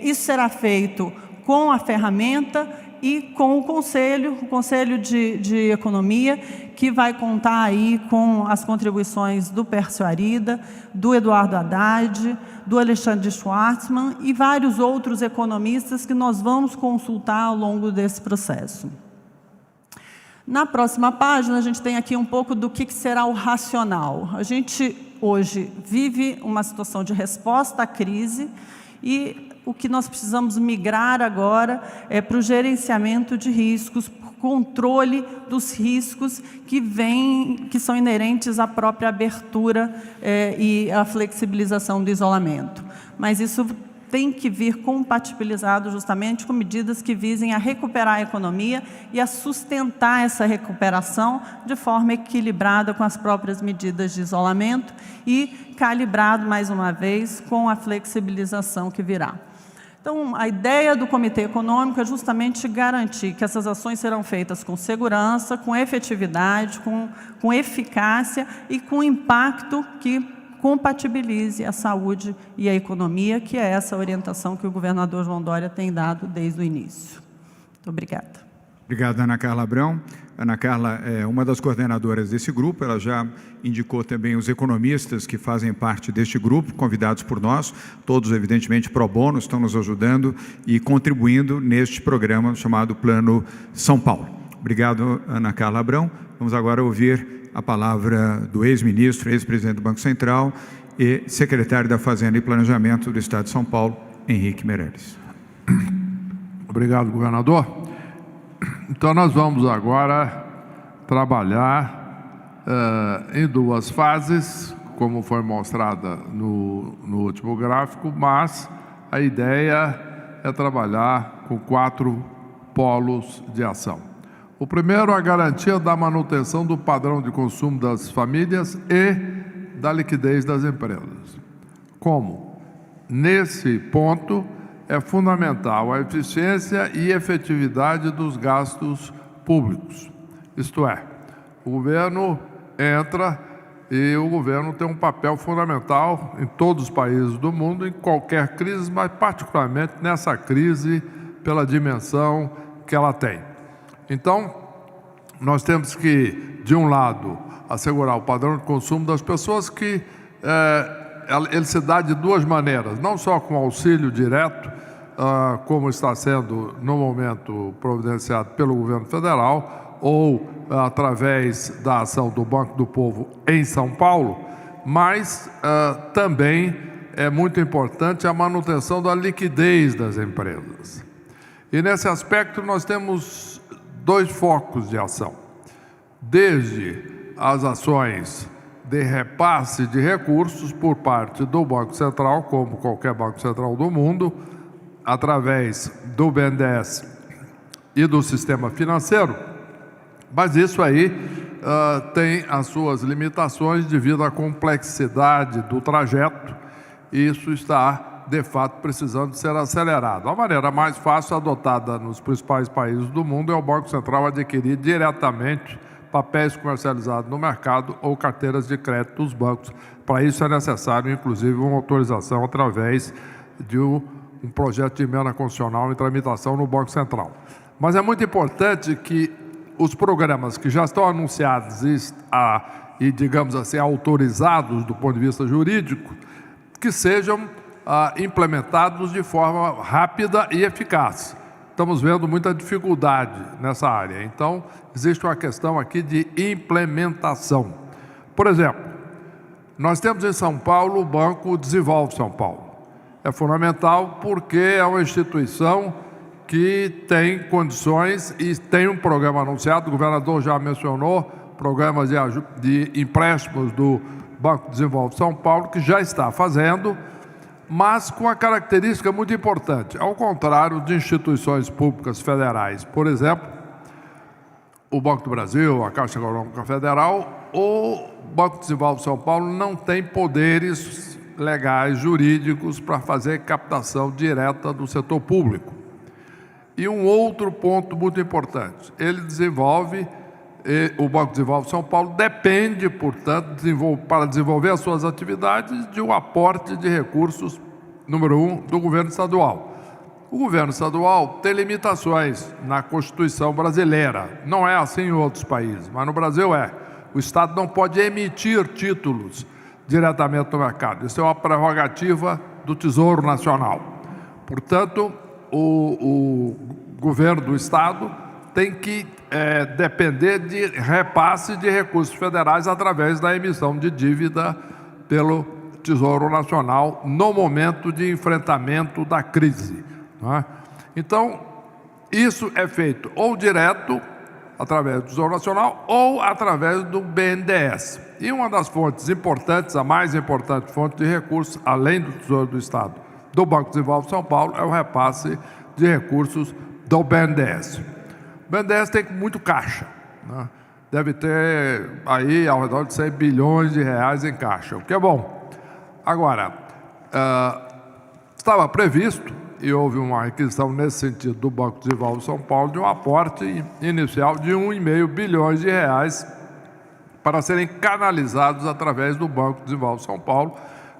Isso será feito com a ferramenta e com o Conselho de Economia, que vai contar aí com as contribuições do Pércio Arida, do Eduardo Haddad, do Alexandre Schwartzman e vários outros economistas que nós vamos consultar ao longo desse processo. Na próxima página, a gente tem aqui um pouco do que será o racional. A gente, hoje, vive uma situação de resposta à crise e o que nós precisamos migrar agora é para o gerenciamento de riscos, controle dos riscos que são inerentes à própria abertura e à flexibilização do isolamento. Mas isso tem que vir compatibilizado justamente com medidas que visem a recuperar a economia e a sustentar essa recuperação de forma equilibrada com as próprias medidas de isolamento e calibrado, mais uma vez, com a flexibilização que virá. Então, a ideia do Comitê Econômico é justamente garantir que essas ações serão feitas com segurança, com efetividade, com eficácia e com impacto que compatibilize a saúde e a economia, que é essa orientação que o governador João Dória tem dado desde o início. Muito obrigada. Obrigado, Ana Carla Abrão. Ana Carla é uma das coordenadoras desse grupo, ela já indicou também os economistas que fazem parte deste grupo, convidados por nós, todos evidentemente pro bono, estão nos ajudando e contribuindo neste programa chamado Plano São Paulo. Obrigado, Ana Carla Abrão. Vamos agora ouvir a palavra do ex-ministro, ex-presidente do Banco Central e secretário da Fazenda e Planejamento do Estado de São Paulo, Henrique Meirelles. Obrigado, governador. Então, nós vamos agora trabalhar em duas fases, como foi mostrada no último gráfico, mas a ideia é trabalhar com 4 polos de ação. O primeiro, a garantia da manutenção do padrão de consumo das famílias e da liquidez das empresas. Como? Nesse ponto, é fundamental a eficiência e efetividade dos gastos públicos. Isto é, o governo entra e o governo tem um papel fundamental em todos os países do mundo, em qualquer crise, mas particularmente nessa crise pela dimensão que ela tem. Então, nós temos que, de um lado, assegurar o padrão de consumo das pessoas que ele se dá de duas maneiras, não só com auxílio direto, como está sendo no momento providenciado pelo governo federal, ou através da ação do Banco do Povo em São Paulo, mas também é muito importante a manutenção da liquidez das empresas. E nesse aspecto nós temos 2 focos de ação, desde as ações de repasse de recursos por parte do Banco Central, como qualquer Banco Central do mundo, através do BNDES e do sistema financeiro, mas isso aí tem as suas limitações devido à complexidade do trajeto, e isso está, de fato, precisando ser acelerado. A maneira mais fácil adotada nos principais países do mundo é o Banco Central adquirir diretamente papéis comercializados no mercado ou carteiras de crédito dos bancos. Para isso é necessário, inclusive, uma autorização através de um projeto de emenda constitucional em tramitação no Banco Central. Mas é muito importante que os programas que já estão anunciados e digamos assim, autorizados do ponto de vista jurídico, que sejam implementados de forma rápida e eficaz. Estamos vendo muita dificuldade nessa área. Então, existe uma questão aqui de implementação. Por exemplo, nós temos em São Paulo o Banco Desenvolve São Paulo. É fundamental porque é uma instituição que tem condições e tem um programa anunciado, o governador já mencionou, programas de empréstimos do Banco Desenvolve São Paulo, que já está fazendo, mas com uma característica muito importante. Ao contrário de instituições públicas federais, por exemplo, o Banco do Brasil, a Caixa Econômica Federal, o Banco Desenvolve São Paulo não tem poderes legais, jurídicos, para fazer captação direta do setor público. E um outro ponto muito importante, ele desenvolve, o Banco Desenvolve São Paulo depende, portanto, para desenvolver as suas atividades, de um aporte de recursos, número 1, do governo estadual. O governo estadual tem limitações na Constituição brasileira, não é assim em outros países, mas no Brasil é. O Estado não pode emitir títulos diretamente no mercado, isso é uma prerrogativa do Tesouro Nacional. Portanto, o governo do Estado tem que depender de repasse de recursos federais através da emissão de dívida pelo Tesouro Nacional no momento de enfrentamento da crise, não é? Então, isso é feito ou direto, através do Tesouro Nacional, ou através do BNDES. E uma das fontes importantes, a mais importante fonte de recursos, além do Tesouro do Estado, do Banco Desenvolve São Paulo, é o repasse de recursos do BNDES. O BNDES tem muito caixa, né? Deve ter aí ao redor de 100 bilhões de reais em caixa, o que é bom. Agora, estava previsto, e houve uma requisição nesse sentido do Banco Desenvolve São Paulo, de um aporte inicial de 1,5 bilhões de reais para serem canalizados através do Banco Desenvolve São Paulo,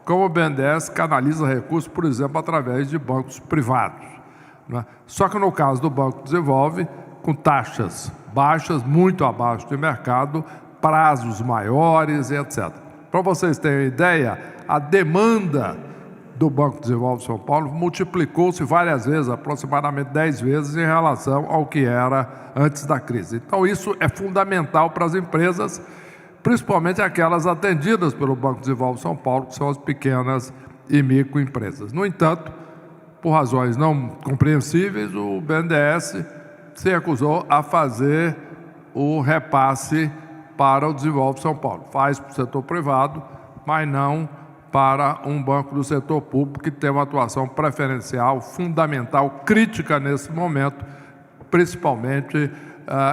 como o BNDES canaliza recursos, por exemplo, através de bancos privados, né? Só que no caso do Banco Desenvolve, com taxas baixas, muito abaixo do mercado, prazos maiores, etc. Para vocês terem ideia, a demanda do Banco do Desenvolvimento de São Paulo multiplicou-se várias vezes, aproximadamente 10 vezes, em relação ao que era antes da crise. Então, isso é fundamental para as empresas, principalmente aquelas atendidas pelo Banco do Desenvolvimento de São Paulo, que são as pequenas e microempresas. No entanto, por razões não compreensíveis, o BNDES se recusou a fazer o repasse para o Desenvolvimento de São Paulo. Faz para o setor privado, mas não para um banco do setor público que tem uma atuação preferencial, fundamental, crítica nesse momento, principalmente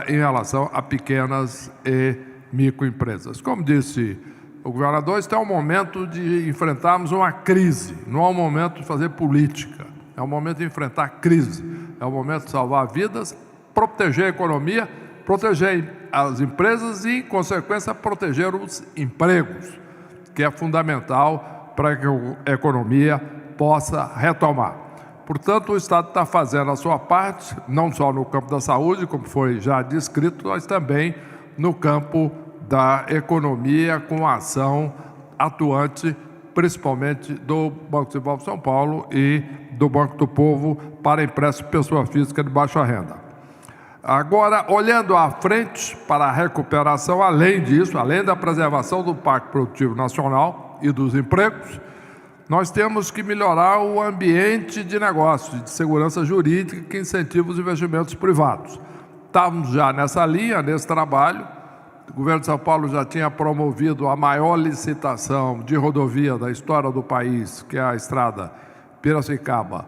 em relação a pequenas e microempresas. Como disse o governador, este é um momento de enfrentarmos uma crise, não é um momento de fazer política, é um momento de enfrentar crise, é um momento de salvar vidas, proteger a economia, proteger as empresas e, em consequência, proteger os empregos, que é fundamental para que a economia possa retomar. Portanto, o Estado está fazendo a sua parte, não só no campo da saúde, como foi já descrito, mas também no campo da economia, com a ação atuante, principalmente do Banco do Desenvolvimento de São Paulo e do Banco do Povo para empréstimo de pessoa física de baixa renda. Agora, olhando à frente para a recuperação, além disso, além da preservação do Parque Produtivo Nacional e dos empregos, nós temos que melhorar o ambiente de negócios, de segurança jurídica que incentiva os investimentos privados. Estávamos já nessa linha, nesse trabalho. O governo de São Paulo já tinha promovido a maior licitação de rodovia da história do país, que é a estrada Piracicaba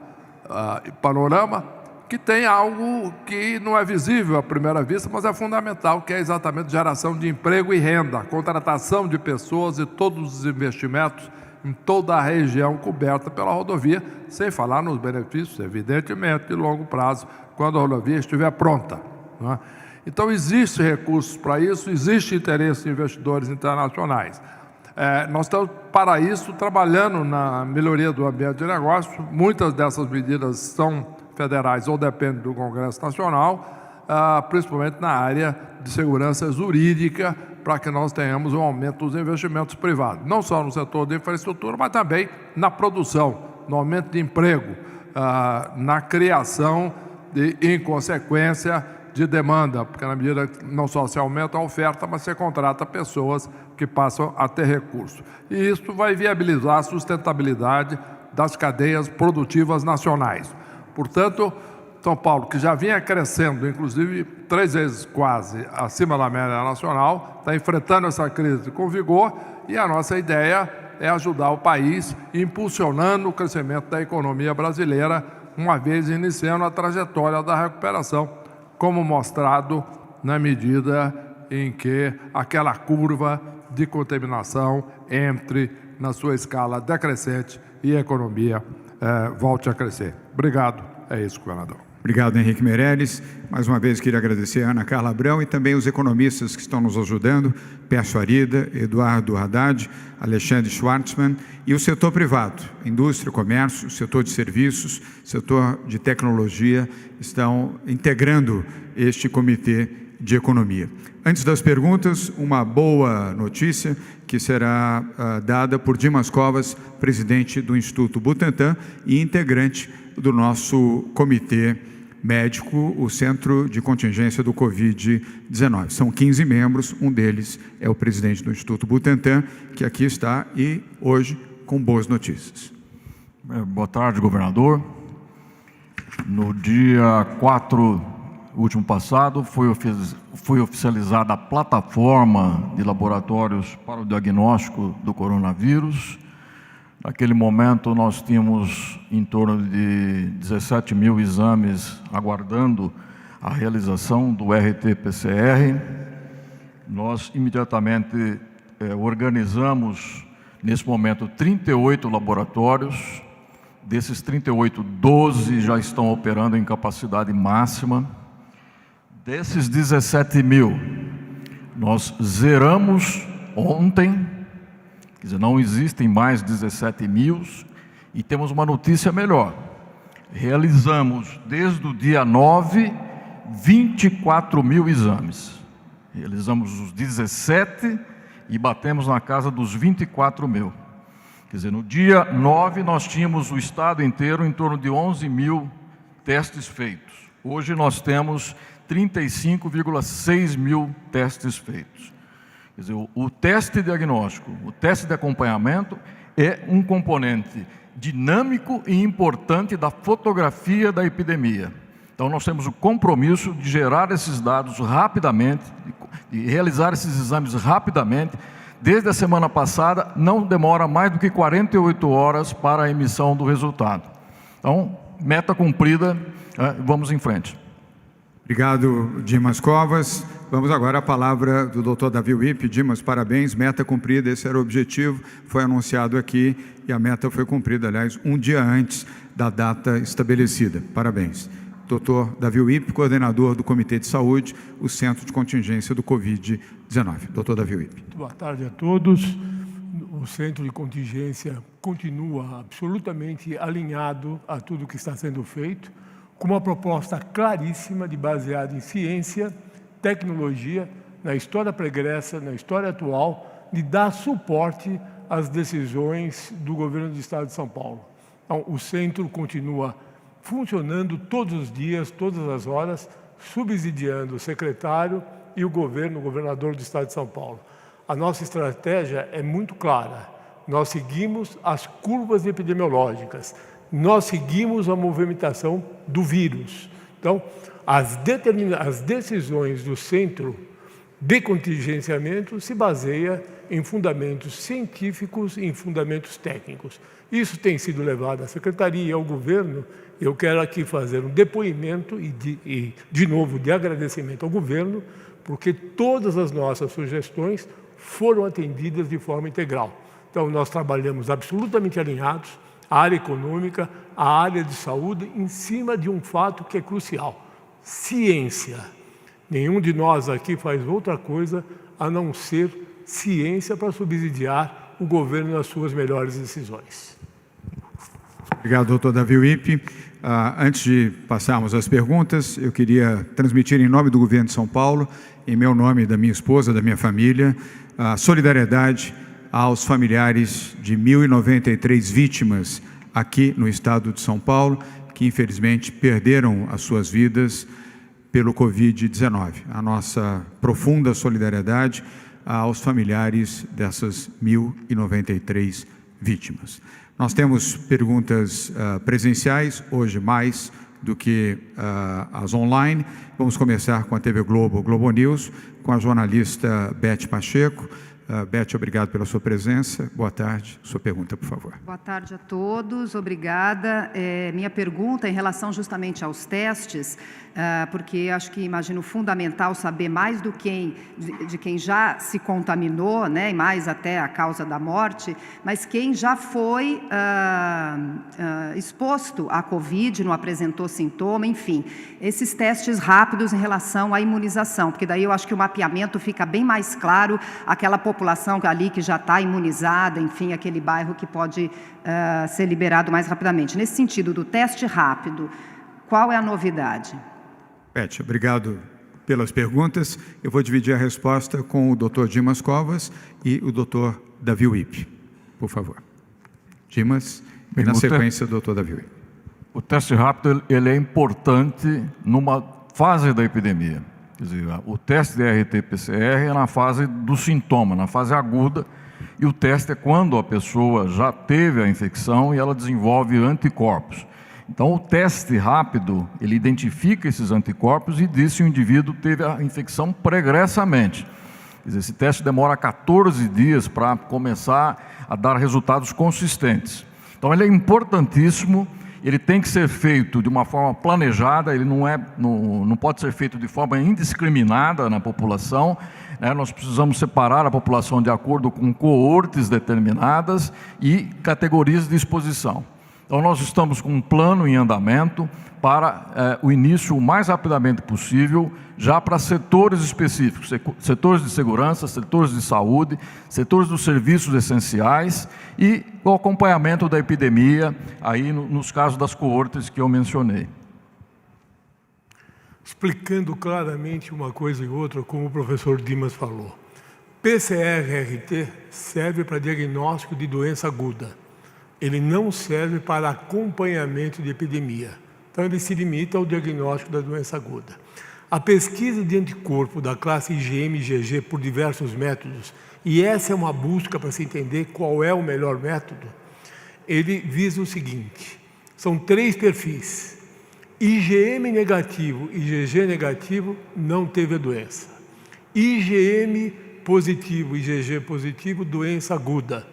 e Panorama, que tem algo que não é visível à primeira vista, mas é fundamental, que é exatamente geração de emprego e renda, contratação de pessoas e todos os investimentos em toda a região coberta pela rodovia, sem falar nos benefícios, evidentemente, de longo prazo, quando a rodovia estiver pronta, não é? Então, existe recursos para isso, existe interesse de investidores internacionais. Nós estamos, para isso, trabalhando na melhoria do ambiente de negócio. Muitas dessas medidas são federais ou dependem do Congresso Nacional, principalmente na área de segurança jurídica, para que nós tenhamos um aumento dos investimentos privados, não só no setor de infraestrutura, mas também na produção, no aumento de emprego, na criação e, em consequência, de demanda, porque na medida que não só se aumenta a oferta, mas se contrata pessoas que passam a ter recursos. E isso vai viabilizar a sustentabilidade das cadeias produtivas nacionais. Portanto, São Paulo, que já vinha crescendo, inclusive 3 vezes quase acima da média nacional, está enfrentando essa crise com vigor, e a nossa ideia é ajudar o país, impulsionando o crescimento da economia brasileira, uma vez iniciando a trajetória da recuperação, como mostrado na medida em que aquela curva de contaminação entre na sua escala decrescente e a economia volte a crescer. Obrigado. É isso, governador. Obrigado, Henrique Meirelles. Mais uma vez, queria agradecer a Ana Carla Abrão e também os economistas que estão nos ajudando, Pércio Arida, Eduardo Haddad, Alexandre Schwartzman, e o setor privado, indústria, comércio, setor de serviços, setor de tecnologia, estão integrando este comitê de economia. Antes das perguntas, uma boa notícia que será dada por Dimas Covas, presidente do Instituto Butantan e integrante do nosso comitê médico, o Centro de Contingência do Covid-19. São 15 membros, um deles é o presidente do Instituto Butantan, que aqui está e hoje com boas notícias. Boa tarde, governador. No dia 4, último passado, foi oficializada a plataforma de laboratórios para o diagnóstico do coronavírus. Naquele momento, nós tínhamos em torno de 17 mil exames aguardando a realização do RT-PCR. Nós imediatamente organizamos, nesse momento, 38 laboratórios. Desses 38, 12 já estão operando em capacidade máxima. Desses 17 mil, nós zeramos ontem. Quer dizer, não existem mais 17 mil, e temos uma notícia melhor. Realizamos, desde o dia 9 24 mil exames. Realizamos os 17 e batemos na casa dos 24 mil. Quer dizer, no dia 9 nós tínhamos o estado inteiro em torno de 11 mil testes feitos. Hoje nós temos 35,6 mil testes feitos. Quer dizer, o teste diagnóstico, o teste de acompanhamento é um componente dinâmico e importante da fotografia da epidemia. Então nós temos o compromisso de gerar esses dados rapidamente, de realizar esses exames rapidamente. Desde a semana passada, não demora mais do que 48 horas para a emissão do resultado. Então, meta cumprida, vamos em frente. Obrigado, Dimas Covas. Vamos agora à palavra do Dr. Davi Wippe. Dimas, parabéns, meta cumprida, esse era o objetivo, foi anunciado aqui e a meta foi cumprida, aliás, um dia antes da data estabelecida. Parabéns. Dr. Davi Wippe, coordenador do Comitê de Saúde, o Centro de Contingência do Covid-19. Dr. Davi Wippe. Boa tarde a todos. O Centro de Contingência continua absolutamente alinhado a tudo que está sendo feito, com uma proposta claríssima baseada em ciência, tecnologia, na história pregressa, na história atual, de dar suporte às decisões do governo do Estado de São Paulo. Então, o Centro continua funcionando todos os dias, todas as horas, subsidiando o secretário e o governador do Estado de São Paulo. A nossa estratégia é muito clara. Nós seguimos as curvas epidemiológicas, nós seguimos a movimentação do vírus. Então, as decisões do Centro de Contingenciamento se baseiam em fundamentos científicos e em fundamentos técnicos. Isso tem sido levado à Secretaria e ao Governo. Eu quero aqui fazer um depoimento de novo, de agradecimento ao Governo, porque todas as nossas sugestões foram atendidas de forma integral. Então, nós trabalhamos absolutamente alinhados, a área econômica, a área de saúde, em cima de um fato que é crucial: ciência. Nenhum de nós aqui faz outra coisa a não ser ciência para subsidiar o governo nas suas melhores decisões. Obrigado, doutor Davi Wippe. Antes de passarmos às perguntas, eu queria transmitir em nome do governo de São Paulo, em meu nome, da minha esposa, da minha família, a solidariedade aos familiares de 1.093 vítimas aqui no estado de São Paulo, que infelizmente perderam as suas vidas pelo Covid-19. A nossa profunda solidariedade aos familiares dessas 1.093 vítimas. Nós temos perguntas presenciais, hoje mais do que as online. Vamos começar com a TV Globo, Globo News, com a jornalista Beth Pacheco. Beth, obrigado pela sua presença. Boa tarde. Sua pergunta, por favor. Boa tarde a todos. Obrigada. Minha pergunta é em relação justamente aos testes, porque acho que imagino fundamental saber mais de quem já se contaminou, né, e mais até a causa da morte, mas quem já foi exposto à Covid, não apresentou sintoma, enfim, esses testes rápidos em relação à imunização, porque daí eu acho que o mapeamento fica bem mais claro, aquela população ali que já está imunizada, enfim, aquele bairro que pode ser liberado mais rapidamente. Nesse sentido do teste rápido, qual é a novidade? Beth, obrigado pelas perguntas. Eu vou dividir a resposta com o Dr. Dimas Covas e o Dr. Davi Wippe. Por favor. Dimas, e na sequência, o Dr. Davi Wippe. O teste rápido ele é importante numa fase da epidemia. Quer dizer, o teste de RT-PCR é na fase do sintoma, na fase aguda, e o teste é quando a pessoa já teve a infecção e ela desenvolve anticorpos. Então, o teste rápido, ele identifica esses anticorpos e diz se o indivíduo teve a infecção pregressamente. Quer dizer, esse teste demora 14 dias para começar a dar resultados consistentes. Então, ele é importantíssimo, ele tem que ser feito de uma forma planejada, ele não pode ser feito de forma indiscriminada na população, né? Nós precisamos separar a população de acordo com coortes determinadas e categorias de exposição. Então, nós estamos com um plano em andamento para o início o mais rapidamente possível, já para setores específicos, setores de segurança, setores de saúde, setores dos serviços essenciais e o acompanhamento da epidemia, aí nos casos das coortes que eu mencionei. explicando claramente uma coisa e outra, como o professor Dimas falou. PCR-RT serve para diagnóstico de doença aguda. Ele não serve para acompanhamento de epidemia. Então, ele se limita ao diagnóstico da doença aguda. A pesquisa de anticorpo da classe IgM e IgG por diversos métodos, e essa é uma busca para se entender qual é o melhor método, ele visa o seguinte: são 3 perfis. IgM negativo e IgG negativo não teve a doença. IgM positivo e IgG positivo, doença aguda.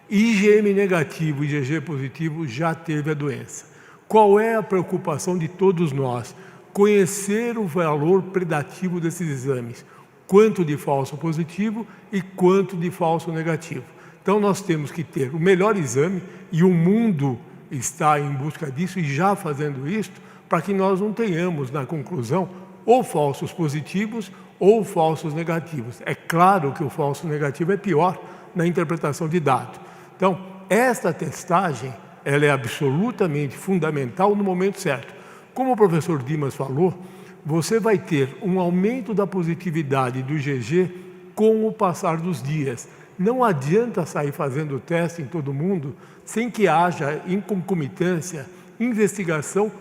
IgM negativo e IgG positivo já teve a doença. Qual é a preocupação de todos nós? Conhecer o valor predativo desses exames. Quanto de falso positivo e quanto de falso negativo. Então, nós temos que ter o melhor exame, e o mundo está em busca disso e já fazendo isso, para que nós não tenhamos, na conclusão, ou falsos positivos ou falsos negativos. É claro que o falso negativo é pior na interpretação de dados. Então, esta testagem, ela é absolutamente fundamental no momento certo. Como o professor Dimas falou, você vai ter um aumento da positividade do IgG com o passar dos dias. Não adianta sair fazendo o teste em todo mundo sem que haja, em concomitância, investigação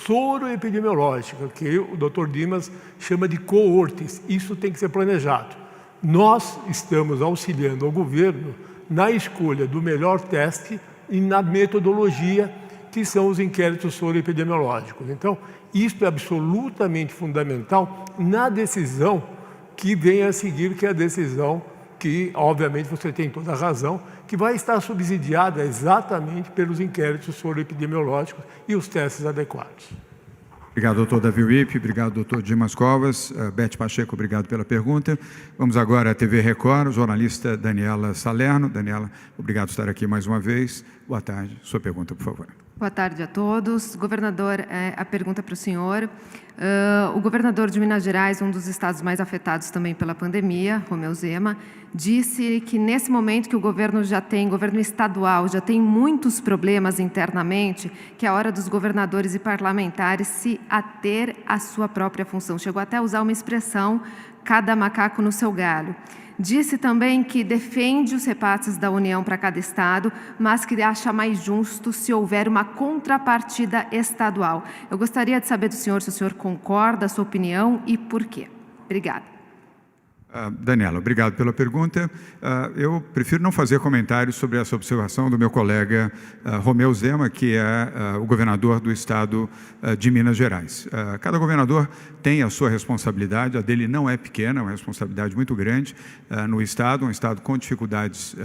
soroepidemiológica, que o Dr. Dimas chama de coortes. Isso tem que ser planejado. Nós estamos auxiliando ao governo na escolha do melhor teste e na metodologia, que são os inquéritos soroepidemiológicos. Então, isso é absolutamente fundamental na decisão que vem a seguir, que é a decisão que, obviamente, você tem toda a razão, que vai estar subsidiada exatamente pelos inquéritos soroepidemiológicos e os testes adequados. Obrigado, doutor Davi Wipp. Obrigado, doutor Dimas Covas. Beth Pacheco, obrigado pela pergunta. Vamos agora à TV Record, jornalista Daniela Salerno. Daniela, obrigado por estar aqui mais uma vez. Boa tarde. Sua pergunta, por favor. Boa tarde a todos. Governador, a pergunta para o senhor. O governador de Minas Gerais, um dos estados mais afetados também pela pandemia, Romeu Zema, disse que nesse momento que o governo estadual já tem muitos problemas internamente, que é a hora dos governadores e parlamentares se ater à sua própria função. Chegou até a usar uma expressão, cada macaco no seu galho. Disse também que defende os repasses da União para cada estado, mas que acha mais justo se houver uma contrapartida estadual. Eu gostaria de saber do senhor se o senhor concorda, a sua opinião e por quê. Obrigada. Daniela, obrigado pela pergunta. Eu prefiro não fazer comentários sobre essa observação do meu colega Romeu Zema, que é o governador do estado de Minas Gerais. Cada governador tem a sua responsabilidade, a dele não é pequena, é uma responsabilidade muito grande no estado, um estado com dificuldades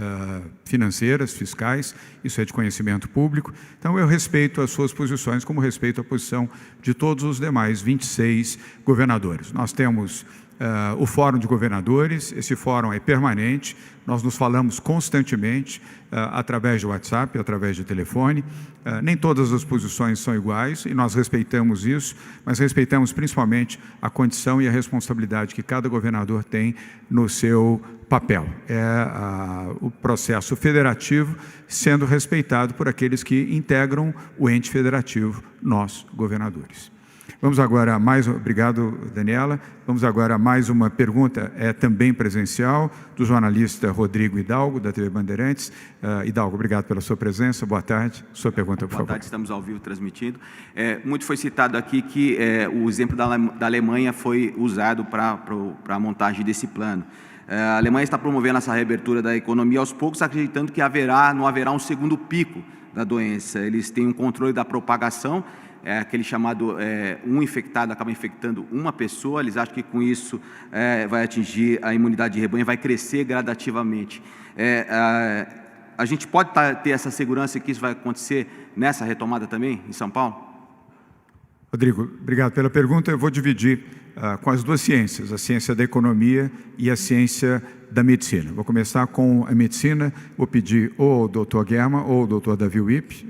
financeiras, fiscais, isso é de conhecimento público. Então, eu respeito as suas posições, como respeito a posição de todos os demais 26 governadores. Nós temos o Fórum de Governadores, esse fórum é permanente, nós nos falamos constantemente através de WhatsApp, através de telefone. Nem todas as posições são iguais e nós respeitamos isso, mas respeitamos principalmente a condição e a responsabilidade que cada governador tem no seu papel. É o processo federativo sendo respeitado por aqueles que integram o ente federativo, nós, governadores. Vamos agora a mais... Obrigado, Daniela. Vamos agora a mais uma pergunta, também presencial, do jornalista Rodrigo Hidalgo, da TV Bandeirantes. Hidalgo, obrigado pela sua presença. Boa tarde. Sua pergunta, por favor. Boa tarde, estamos ao vivo transmitindo. Muito foi citado aqui que o exemplo da Alemanha foi usado para a montagem desse plano. A Alemanha está promovendo essa reabertura da economia aos poucos, acreditando que não haverá um segundo pico da doença. Eles têm um controle da propagação, aquele chamado um infectado acaba infectando uma pessoa. Eles acham que com isso vai atingir a imunidade de rebanho, vai crescer gradativamente. A gente pode ter essa segurança que isso vai acontecer nessa retomada também, em São Paulo? Rodrigo, obrigado pela pergunta. Eu vou dividir com as duas ciências, a ciência da economia e a ciência da medicina. Vou começar com a medicina, vou pedir ou ao doutor German ou ao doutor Davi Wipp,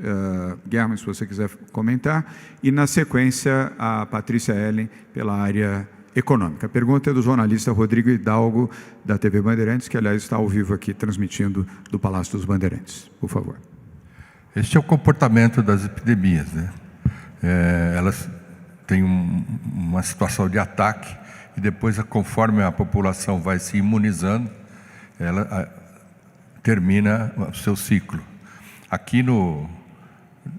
German, se você quiser comentar, e na sequência a Patrícia Ellen pela área econômica. A pergunta é do jornalista Rodrigo Hidalgo, da TV Bandeirantes, que aliás está ao vivo aqui transmitindo do Palácio dos Bandeirantes. Por favor. Este é o comportamento das epidemias, né? Elas tem uma situação de ataque, e depois, conforme a população vai se imunizando, ela termina o seu ciclo. Aqui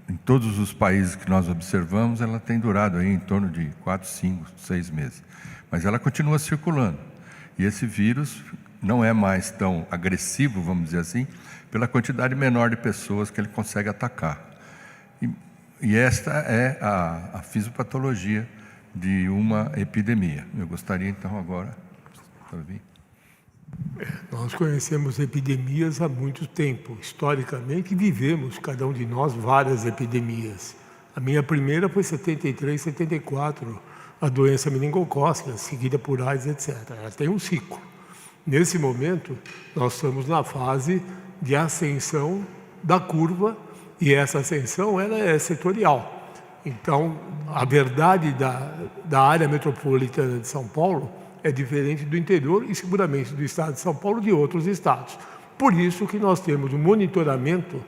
em todos os países que nós observamos, ela tem durado aí em torno de 4, 5, 6 meses. Mas ela continua circulando. E esse vírus não é mais tão agressivo, vamos dizer assim, pela quantidade menor de pessoas que ele consegue atacar. E esta é a fisiopatologia de uma epidemia. Eu gostaria então agora... Nós conhecemos epidemias há muito tempo. Historicamente, vivemos, cada um de nós, várias epidemias. A minha primeira foi em 73, 74, a doença meningocócica, seguida por AIDS, etc. Ela tem um ciclo. Nesse momento, nós estamos na fase de ascensão da curva, e essa ascensão ela é setorial. Então, a verdade da área metropolitana de São Paulo é diferente do interior e seguramente do estado de São Paulo e de outros estados. Por isso que nós temos um monitoramento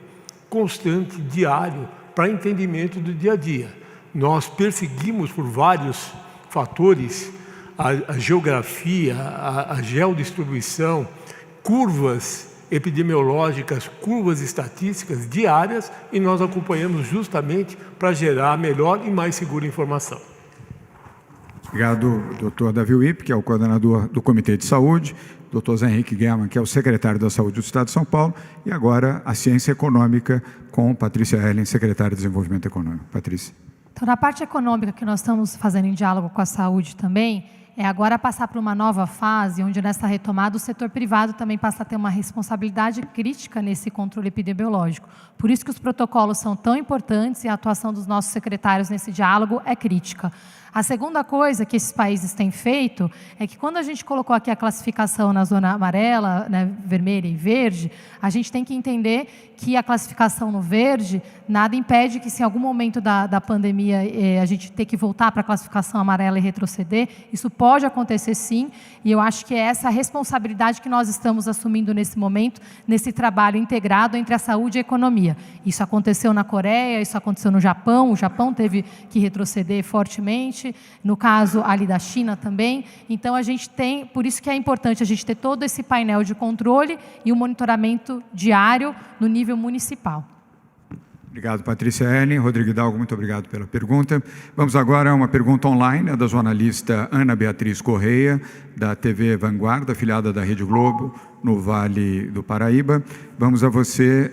constante, diário, para entendimento do dia a dia. Nós perseguimos por vários fatores a geografia, a geodistribuição, curvas epidemiológicas, curvas estatísticas diárias, e nós acompanhamos justamente para gerar melhor e mais segura informação. Obrigado, doutor Davi Wipp, que é o coordenador do Comitê de Saúde, doutor Zé Henrique Guerman, que é o secretário da Saúde do Estado de São Paulo, e agora a Ciência Econômica com Patrícia Hellen, secretária de Desenvolvimento Econômico. Patrícia. Então, na parte econômica que nós estamos fazendo em diálogo com a saúde também, é agora passar para uma nova fase, onde nessa retomada o setor privado também passa a ter uma responsabilidade crítica nesse controle epidemiológico. Por isso que os protocolos são tão importantes e a atuação dos nossos secretários nesse diálogo é crítica. A segunda coisa que esses países têm feito é que quando a gente colocou aqui a classificação na zona amarela, né, vermelha e verde, a gente tem que entender que a classificação no verde, nada impede que se em algum momento da pandemia a gente ter que voltar para a classificação amarela e retroceder, isso pode acontecer sim, e eu acho que é essa a responsabilidade que nós estamos assumindo nesse momento, nesse trabalho integrado entre a saúde e a economia. Isso aconteceu na Coreia, isso aconteceu no Japão, o Japão teve que retroceder fortemente, no caso ali da China também. Então a gente tem, por isso que é importante a gente ter todo esse painel de controle e o monitoramento diário no nível municipal. Obrigado, Patrícia Hellen. Rodrigo Hidalgo, muito obrigado pela pergunta. Vamos agora a uma pergunta online, da jornalista Ana Beatriz Correia, da TV Vanguarda, afiliada da Rede Globo, no Vale do Paraíba. Vamos a você,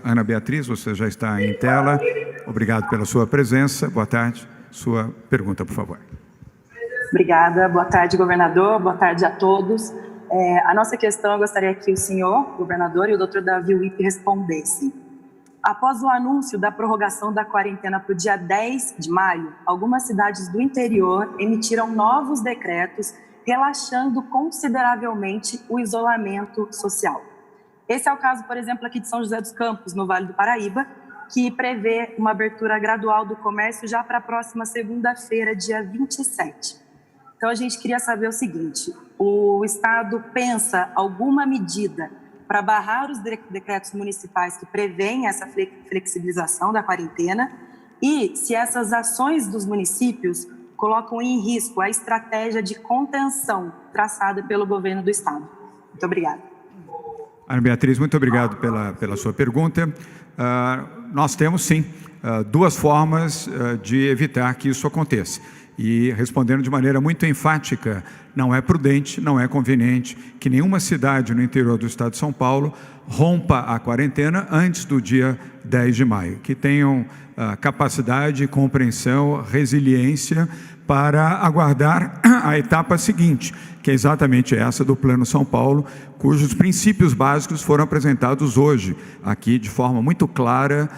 Ana Beatriz, você já está em tela. Obrigado pela sua presença. Boa tarde. Sua pergunta, por favor. Obrigada. Boa tarde, governador. Boa tarde a todos. A nossa questão, eu gostaria que o senhor, governador, e o doutor Davi Wipp respondessem. Após o anúncio da prorrogação da quarentena para o dia 10 de maio, algumas cidades do interior emitiram novos decretos relaxando consideravelmente o isolamento social. Esse é o caso, por exemplo, aqui de São José dos Campos, no Vale do Paraíba, que prevê uma abertura gradual do comércio já para a próxima segunda-feira, dia 27. Então, a gente queria saber o seguinte: o Estado pensa alguma medida para barrar os decretos municipais que prevêem essa flexibilização da quarentena, e se essas ações dos municípios colocam em risco a estratégia de contenção traçada pelo governo do Estado? Muito obrigada. Ana Beatriz, muito obrigado pela sua pergunta. Nós temos, sim, duas formas de evitar que isso aconteça. E, respondendo de maneira muito enfática, não é prudente, não é conveniente que nenhuma cidade no interior do estado de São Paulo rompa a quarentena antes do dia 10 de maio. Que tenham capacidade, compreensão, resiliência para aguardar a etapa seguinte, que é exatamente essa do Plano São Paulo, cujos princípios básicos foram apresentados hoje, aqui de forma muito clara,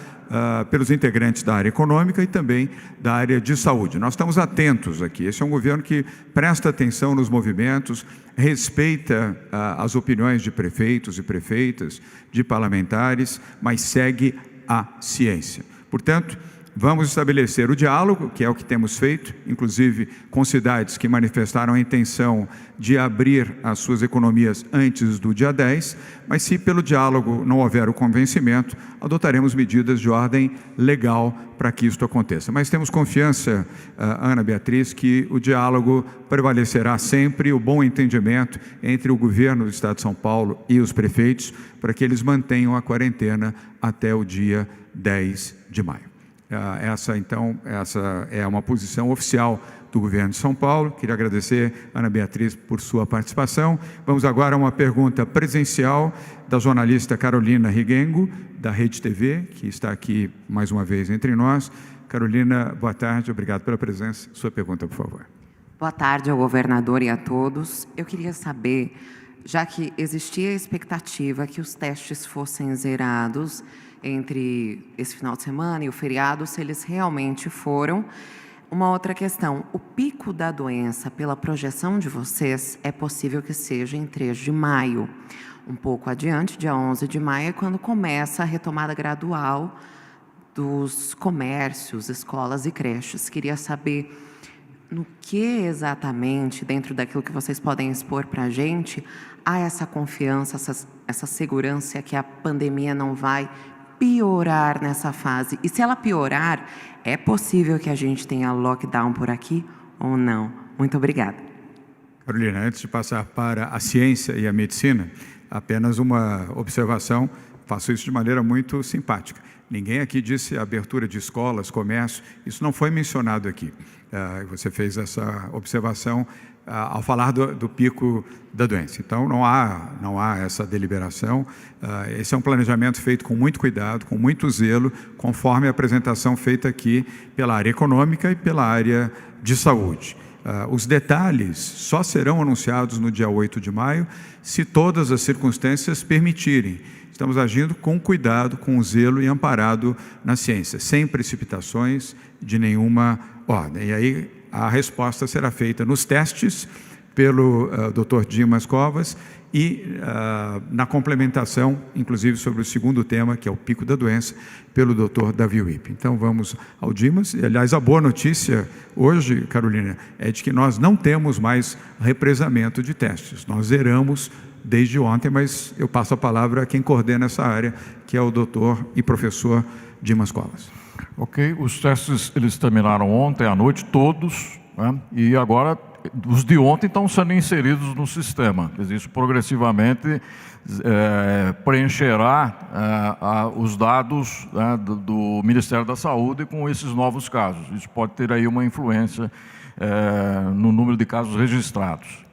pelos integrantes da área econômica e também da área de saúde. Nós estamos atentos aqui. Esse é um governo que presta atenção nos movimentos, respeita as opiniões de prefeitos e prefeitas, de parlamentares, mas segue a ciência. Portanto, Vamos estabelecer o diálogo, que é o que temos feito, inclusive com cidades que manifestaram a intenção de abrir as suas economias antes do dia 10, mas se pelo diálogo não houver o convencimento, adotaremos medidas de ordem legal para que isso aconteça. Mas temos confiança, Ana Beatriz, que o diálogo prevalecerá sempre, o bom entendimento entre o governo do Estado de São Paulo e os prefeitos, para que eles mantenham a quarentena até o dia 10 de maio. Essa é uma posição oficial do governo de São Paulo. Queria agradecer, Ana Beatriz, por sua participação. Vamos agora a uma pergunta presencial da jornalista Carolina Rigengo, da Rede TV, que está aqui mais uma vez entre nós. Carolina, boa tarde, obrigado pela presença. Sua pergunta, por favor. Boa tarde ao governador e a todos. Eu queria saber, já que existia a expectativa que os testes fossem zerados entre esse final de semana e o feriado, se eles realmente foram. Uma outra questão, o pico da doença, pela projeção de vocês, é possível que seja em 3 de maio. Um pouco adiante, dia 11 de maio, é quando começa a retomada gradual dos comércios, escolas e creches. Queria saber no que exatamente, dentro daquilo que vocês podem expor para a gente, há essa confiança, essa segurança que a pandemia não vai piorar nessa fase. E se ela piorar, é possível que a gente tenha lockdown por aqui ou não? Muito obrigada. Carolina, antes de passar para a ciência e a medicina, apenas uma observação, faço isso de maneira muito simpática. Ninguém aqui disse abertura de escolas, comércio, isso não foi mencionado aqui. Você fez essa observação ao falar do pico da doença. Então, não há essa deliberação. Esse é um planejamento feito com muito cuidado, com muito zelo, conforme a apresentação feita aqui pela área econômica e pela área de saúde. Os detalhes só serão anunciados no dia 8 de maio, se todas as circunstâncias permitirem. Estamos agindo com cuidado, com zelo e amparado na ciência, sem precipitações de nenhuma ordem. E aí a resposta será feita nos testes pelo Dr. Dimas Covas e na complementação, inclusive sobre o segundo tema, que é o pico da doença, pelo Dr. Davi Wippe. Então vamos ao Dimas. E, aliás, a boa notícia hoje, Carolina, é de que nós não temos mais represamento de testes. Nós zeramos desde ontem, mas eu passo a palavra a quem coordena essa área, que é o doutor e professor Dimas Covas. Ok, os testes eles terminaram ontem à noite, todos, né? E agora os de ontem estão sendo inseridos no sistema. Isso progressivamente preencherá os dados, né, do Ministério da Saúde com esses novos casos. Isso pode ter aí uma influência no número de casos registrados.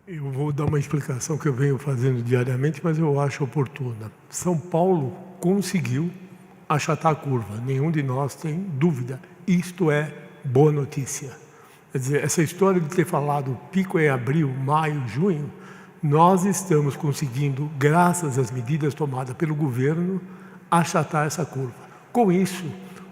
Eu vou dar uma explicação que eu venho fazendo diariamente, mas eu acho oportuna. São Paulo conseguiu achatar a curva, nenhum de nós tem dúvida. Isto é boa notícia. Quer dizer, essa história de ter falado pico em abril, maio, junho, nós estamos conseguindo, graças às medidas tomadas pelo governo, achatar essa curva. Com isso,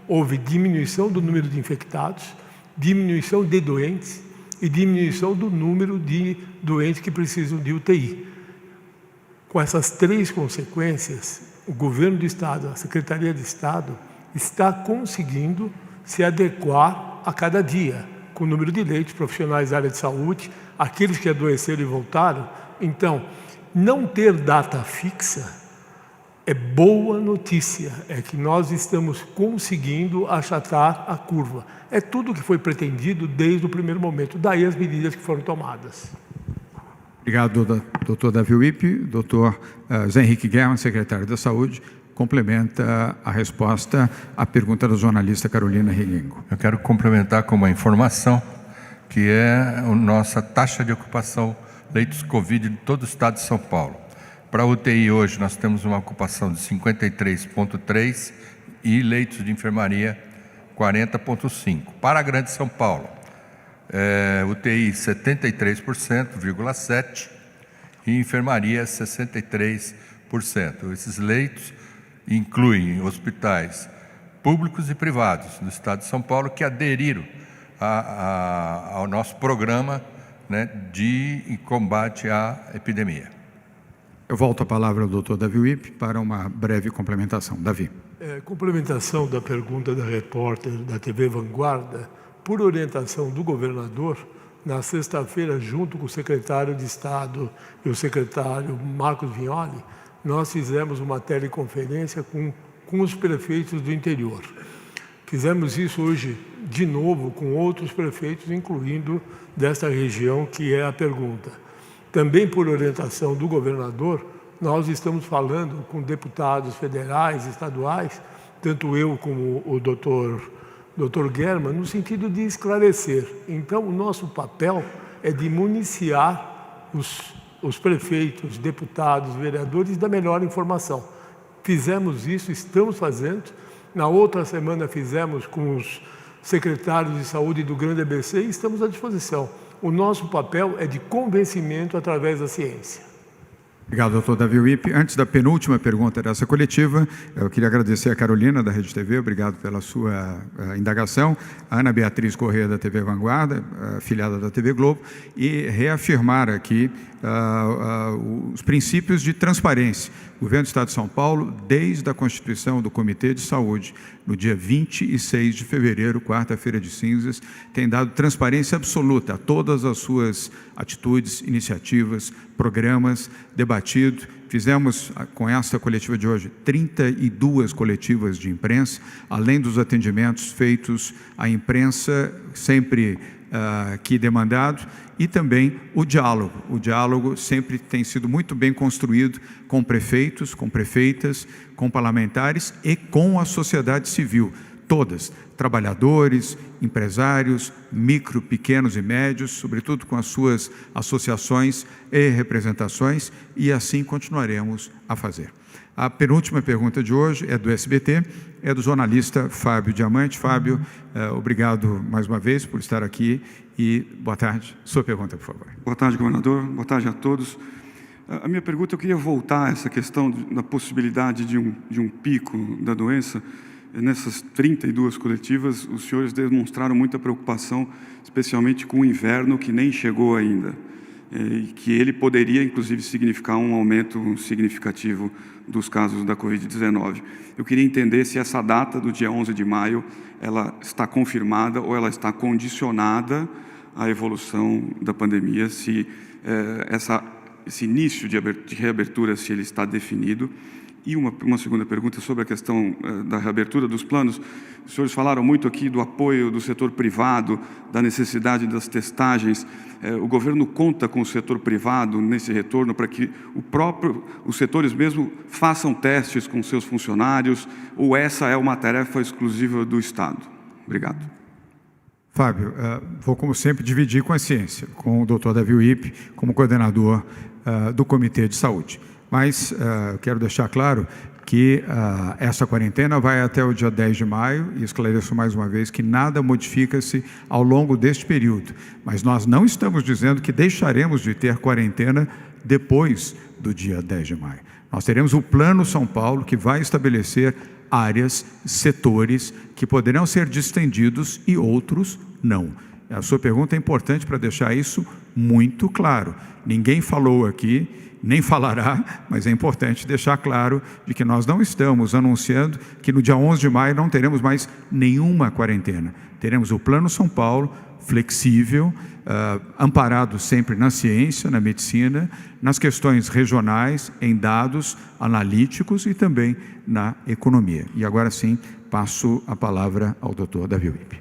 houve diminuição do número de infectados, diminuição de doentes e diminuição do número de doentes que precisam de UTI. Com essas três consequências, o governo do Estado, a Secretaria de Estado, está conseguindo se adequar a cada dia, com o número de leitos, profissionais da área de saúde, aqueles que adoeceram e voltaram. Então, não ter data fixa é boa notícia, é que nós estamos conseguindo achatar a curva. É tudo o que foi pretendido desde o primeiro momento, daí as medidas que foram tomadas. Obrigado, doutor Davi Wippe. Doutor Zé Henrique Guerra, secretário da Saúde, complementa a resposta à pergunta da jornalista Carolina Rigengo. Eu quero complementar com uma informação, que é a nossa taxa de ocupação leitos Covid de todo o estado de São Paulo. Para a UTI hoje nós temos uma ocupação de 53,3% e leitos de enfermaria 40,5%. Para a Grande São Paulo, UTI 73,7% e enfermaria 63%. Esses leitos incluem hospitais públicos e privados do estado de São Paulo que aderiram ao nosso programa, né, de combate à epidemia. Eu volto a palavra ao doutor Davi Wippe para uma breve complementação. Davi. Complementação da pergunta da repórter da TV Vanguarda, por orientação do governador, na sexta-feira, junto com o secretário de Estado e o secretário Marcos Vignoli, nós fizemos uma teleconferência com os prefeitos do interior. Fizemos isso hoje de novo com outros prefeitos, incluindo desta região que é a pergunta. Também por orientação do governador, nós estamos falando com deputados federais, estaduais, tanto eu como o doutor German, no sentido de esclarecer. Então, o nosso papel é de municiar os prefeitos, deputados, vereadores da melhor informação. Fizemos isso, estamos fazendo. Na outra semana fizemos com os secretários de saúde do Grande ABC e estamos à disposição. O nosso papel é de convencimento através da ciência. Obrigado, doutor Davi Wippe. Antes da penúltima pergunta dessa coletiva, eu queria agradecer a Carolina, da Rede TV, obrigado pela sua indagação, a Ana Beatriz Corrêa, da TV Vanguarda, afiliada da TV Globo, e reafirmar aqui os princípios de transparência. O Governo do Estado de São Paulo, desde a constituição do Comitê de Saúde, no dia 26 de fevereiro, quarta-feira de cinzas, tem dado transparência absoluta a todas as suas atitudes, iniciativas, programas, debatido. Fizemos, com esta coletiva de hoje, 32 coletivas de imprensa, além dos atendimentos feitos à imprensa, sempre aqui demandado, e também o diálogo. O diálogo sempre tem sido muito bem construído com prefeitos, com prefeitas, com parlamentares e com a sociedade civil, todas, trabalhadores, empresários, micro, pequenos e médios, sobretudo com as suas associações e representações, e assim continuaremos a fazer. A penúltima pergunta de hoje é do SBT, é do jornalista Fábio Diamante. Fábio, obrigado mais uma vez por estar aqui e boa tarde. Sua pergunta, por favor. Boa tarde, governador. Boa tarde a todos. A minha pergunta, eu queria voltar a essa questão da possibilidade de um pico da doença. Nessas 32 coletivas, os senhores demonstraram muita preocupação, especialmente com o inverno, que nem chegou ainda, e que ele poderia, inclusive, significar um aumento significativo dos casos da Covid-19. Eu queria entender se essa data do dia 11 de maio, ela está confirmada ou ela está condicionada à evolução da pandemia, se esse início de reabertura, se ele está definido. E uma segunda pergunta sobre a questão da reabertura dos planos. Os senhores falaram muito aqui do apoio do setor privado, da necessidade das testagens. O governo conta com o setor privado nesse retorno para que os setores mesmo façam testes com seus funcionários, ou essa é uma tarefa exclusiva do Estado? Obrigado. Fábio, vou, como sempre, dividir com a ciência, com o doutor Davi Wippe, como coordenador do Comitê de Saúde. Mas quero deixar claro que essa quarentena vai até o dia 10 de maio e esclareço mais uma vez que nada modifica-se ao longo deste período. Mas nós não estamos dizendo que deixaremos de ter quarentena depois do dia 10 de maio. Nós teremos o Plano São Paulo, que vai estabelecer áreas, setores que poderão ser distendidos e outros não. A sua pergunta é importante para deixar isso muito claro. Ninguém falou aqui, nem falará, mas é importante deixar claro de que nós não estamos anunciando que no dia 11 de maio não teremos mais nenhuma quarentena. Teremos o Plano São Paulo, flexível, amparado sempre na ciência, na medicina, nas questões regionais, em dados analíticos e também na economia. E agora sim, passo a palavra ao doutor Davi Wippe.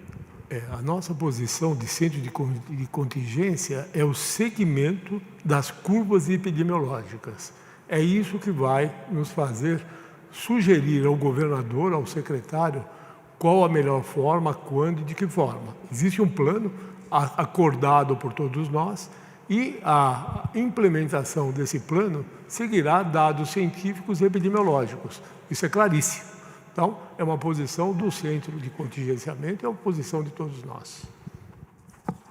A nossa posição de centro de contingência é o segmento das curvas epidemiológicas. É isso que vai nos fazer sugerir ao governador, ao secretário, qual a melhor forma, quando e de que forma. Existe um plano acordado por todos nós e a implementação desse plano seguirá dados científicos e epidemiológicos. Isso é claríssimo. Então, é uma posição do centro de contingenciamento, é uma posição de todos nós.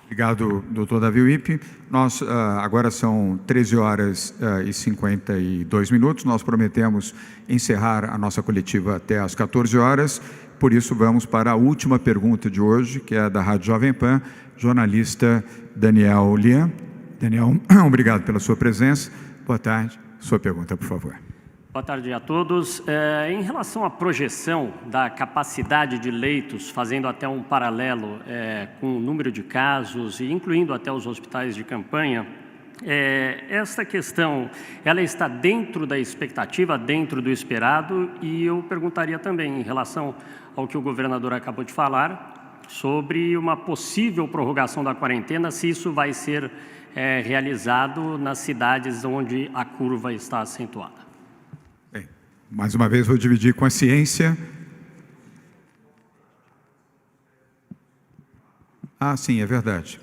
Obrigado, doutor Davi Wippe. Nós, agora são 13 horas e 52 minutos. Nós prometemos encerrar a nossa coletiva até às 14 horas. Por isso, vamos para a última pergunta de hoje, que é da Rádio Jovem Pan, jornalista Daniel Lian. Daniel, obrigado pela sua presença. Boa tarde. Sua pergunta, por favor. Boa tarde a todos. Em relação à projeção da capacidade de leitos, fazendo até um paralelo com o número de casos e incluindo até os hospitais de campanha, esta questão, ela está dentro da expectativa, dentro do esperado, e eu perguntaria também em relação ao que o governador acabou de falar, sobre uma possível prorrogação da quarentena, se isso vai ser realizado nas cidades onde a curva está acentuada. Bem, mais uma vez vou dividir com a ciência. Sim, é verdade.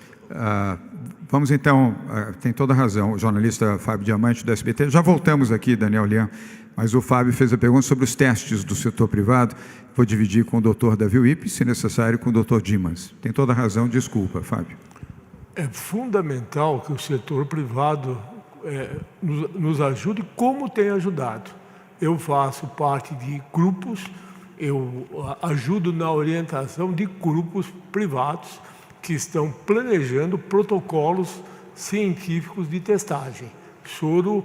Vamos então, tem toda a razão, o jornalista Fábio Diamante do SBT. Já voltamos aqui, Daniel Lian, mas o Fábio fez a pergunta sobre os testes do setor privado. Vou dividir com o doutor Davi Wippe, se necessário, com o doutor Dimas. Tem toda a razão, desculpa, Fábio. É fundamental que o setor privado nos ajude, como tem ajudado. Eu faço parte de grupos, eu ajudo na orientação de grupos privados que estão planejando protocolos científicos de testagem, soro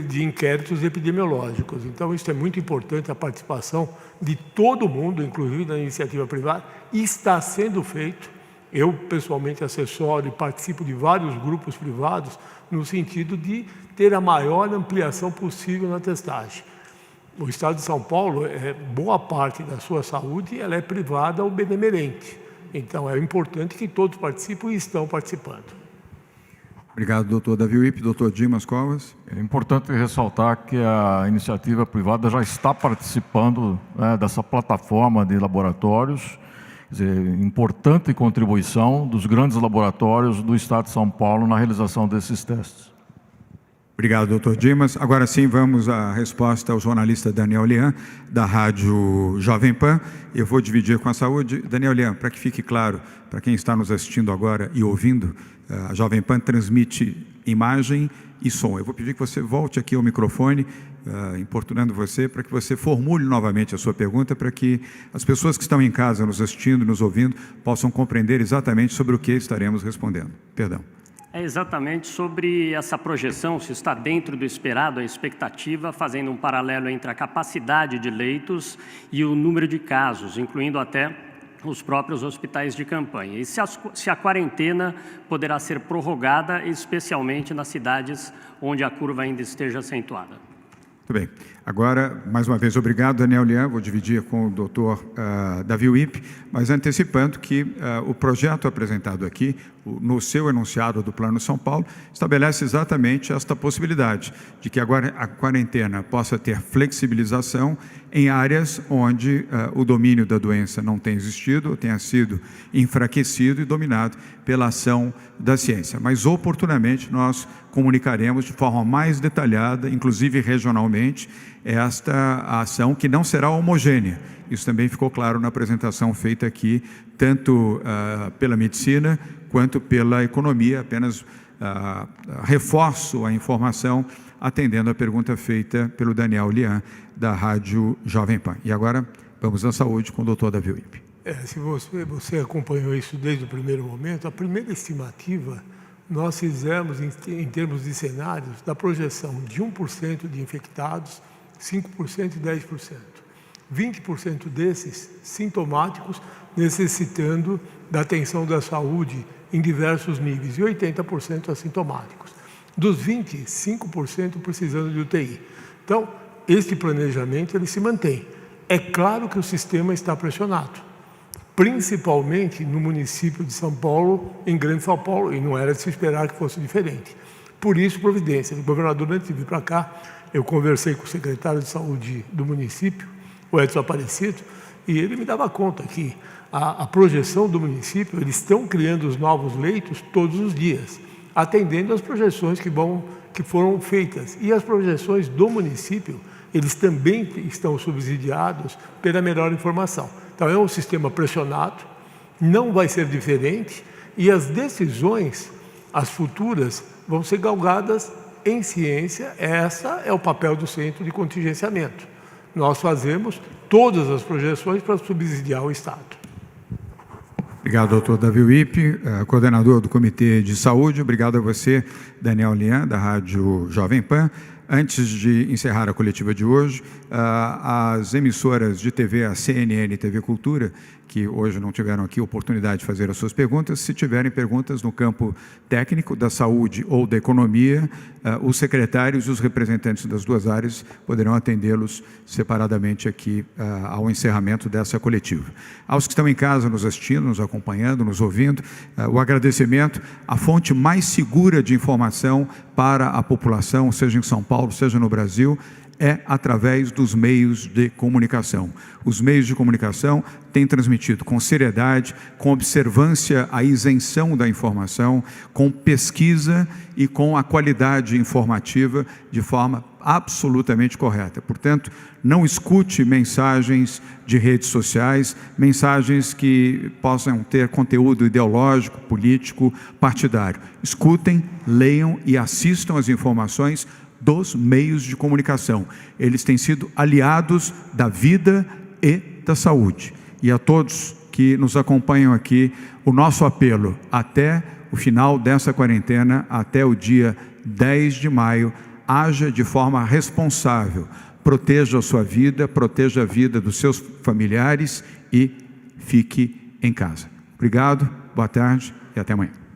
de inquéritos epidemiológicos. Então, isso é muito importante, a participação de todo mundo, inclusive da iniciativa privada, e está sendo feito. Eu, pessoalmente, assessoro e participo de vários grupos privados no sentido de ter a maior ampliação possível na testagem. O Estado de São Paulo, boa parte da sua saúde, ela é privada ou benemerente. Então, é importante que todos participem e estão participando. Obrigado, doutor Davi Wippe. Doutor Dimas Covas. É importante ressaltar que a iniciativa privada já está participando dessa plataforma de laboratórios. Quer dizer, importante contribuição dos grandes laboratórios do Estado de São Paulo na realização desses testes. Obrigado, doutor Dimas. Agora sim, vamos à resposta ao jornalista Daniel Lian, da Rádio Jovem Pan. Eu vou dividir com a saúde. Daniel Lian, para que fique claro, para quem está nos assistindo agora e ouvindo, a Jovem Pan transmite imagem e som. Eu vou pedir que você volte aqui ao microfone, importunando você, para que você formule novamente a sua pergunta, para que as pessoas que estão em casa nos assistindo, nos ouvindo, possam compreender exatamente sobre o que estaremos respondendo. Perdão. É exatamente sobre essa projeção, se está dentro do esperado, a expectativa, fazendo um paralelo entre a capacidade de leitos e o número de casos, incluindo até os próprios hospitais de campanha. E se a quarentena poderá ser prorrogada, especialmente nas cidades onde a curva ainda esteja acentuada. Muito bem. Agora, mais uma vez, obrigado, Daniel Lian. Vou dividir com o doutor Davi Wippe, mas antecipando que o projeto apresentado aqui, no seu enunciado do Plano São Paulo, estabelece exatamente esta possibilidade de que agora a quarentena possa ter flexibilização em áreas onde o domínio da doença não tem existido, ou tenha sido enfraquecido e dominado pela ação da ciência. Mas, oportunamente, nós comunicaremos de forma mais detalhada, inclusive regionalmente, esta ação que não será homogênea. Isso também ficou claro na apresentação feita aqui, tanto pela medicina quanto pela economia. Apenas reforço a informação, atendendo a pergunta feita pelo Daniel Lian, da Rádio Jovem Pan. E agora, vamos à saúde com o doutor Davi Wippe. Se você acompanhou isso desde o primeiro momento, a primeira estimativa nós fizemos, em termos de cenários, da projeção de 1% de infectados, 5% e 10%. 20% desses sintomáticos, necessitando da atenção da saúde em diversos níveis, e 80% assintomáticos. Dos 20%, 5% precisando de UTI. Então, este planejamento ele se mantém. É claro que o sistema está pressionado, principalmente no município de São Paulo, em Grande São Paulo, e não era de se esperar que fosse diferente. Por isso, providência. O governador, antes de vir para cá, eu conversei com o secretário de saúde do município, o Edson Aparecido, e ele me dava conta que a projeção do município, eles estão criando os novos leitos todos os dias, atendendo às projeções que foram feitas. E as projeções do município, eles também estão subsidiados pela melhor informação. Então, é um sistema pressionado, não vai ser diferente, e as decisões, as futuras, vão ser galgadas em ciência. Essa é o papel do Centro de Contingenciamento. Nós fazemos todas as projeções para subsidiar o Estado. Obrigado, doutor Davi Wippe, coordenador do Comitê de Saúde. Obrigado a você, Daniel Lian, da Rádio Jovem Pan. Antes de encerrar a coletiva de hoje, as emissoras de TV, a CNN e TV Cultura, que hoje não tiveram aqui oportunidade de fazer as suas perguntas, se tiverem perguntas no campo técnico, da saúde ou da economia, os secretários e os representantes das duas áreas poderão atendê-los separadamente aqui ao encerramento dessa coletiva. Aos que estão em casa nos assistindo, nos acompanhando, nos ouvindo, o agradecimento. A fonte mais segura de informação para a população, seja em São Paulo, seja no Brasil, é através dos meios de comunicação. Os meios de comunicação têm transmitido com seriedade, com observância à isenção da informação, com pesquisa e com a qualidade informativa de forma absolutamente correta. Portanto, não escute mensagens de redes sociais, mensagens que possam ter conteúdo ideológico, político, partidário. Escutem, leiam e assistam às informações dos meios de comunicação. Eles têm sido aliados da vida e da saúde. E a todos que nos acompanham aqui, o nosso apelo até o final dessa quarentena, até o dia 10 de maio, haja de forma responsável, proteja a sua vida, proteja a vida dos seus familiares e fique em casa. Obrigado, boa tarde e até amanhã.